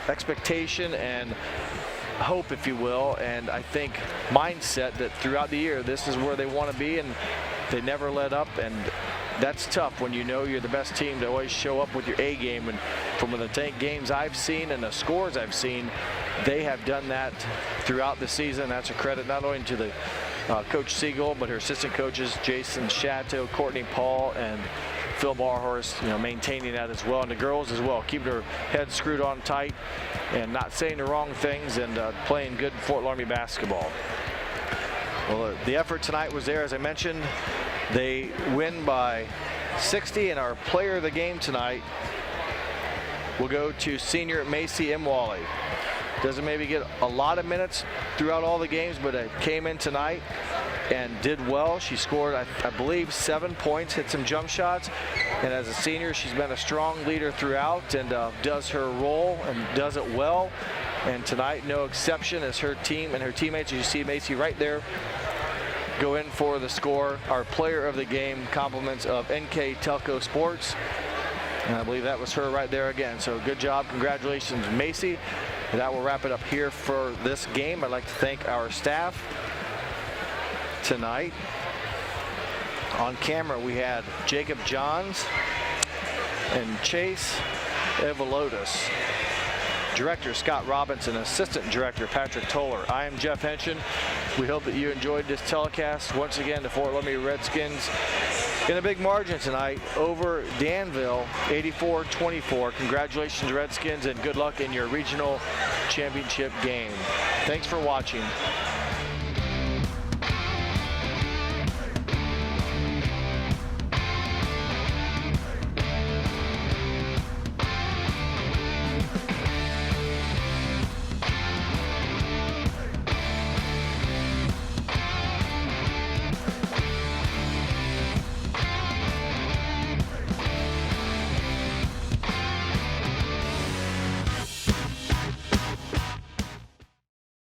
expectation and hope, if you will, and I think mindset that throughout the year this is where they want to be, and they never let up. And that's tough when you know you're the best team, to always show up with your A game. And from the games I've seen and the scores I've seen, they have done that throughout the season. That's a credit not only to the Coach Siegel, but her assistant coaches Jason Chateau, Courtney Paul, and Phil Barhorst, maintaining that as well, and the girls as well, keeping her head screwed on tight and not saying the wrong things, and playing good Fort Loramie basketball. Well, the effort tonight was there, as I mentioned. They win by 60, and our player of the game tonight will go to senior Macy Imwally. Doesn't maybe get a lot of minutes throughout all the games, but it came in tonight and did well. She scored, I believe, 7 points, hit some jump shots, and as a senior, she's been a strong leader throughout, and does her role and does it well. And tonight, no exception, as her team and her teammates, as you see Macy right there, go in for the score. Our player of the game, compliments of NKTelco Sports, and I believe that was her right there again. So good job, congratulations, Macy. And that will wrap it up here for this game. I'd like to thank our staff tonight. On camera, we had Jacob Johns and Chase Evalotis. Director Scott Robinson, Assistant Director Patrick Toller. I am Jeff Henshin. We hope that you enjoyed this telecast. Once again, the Fort Loramie Redskins in a big margin tonight over Danville, 84-24. Congratulations, Redskins, and good luck in your regional championship game. Thanks for watching.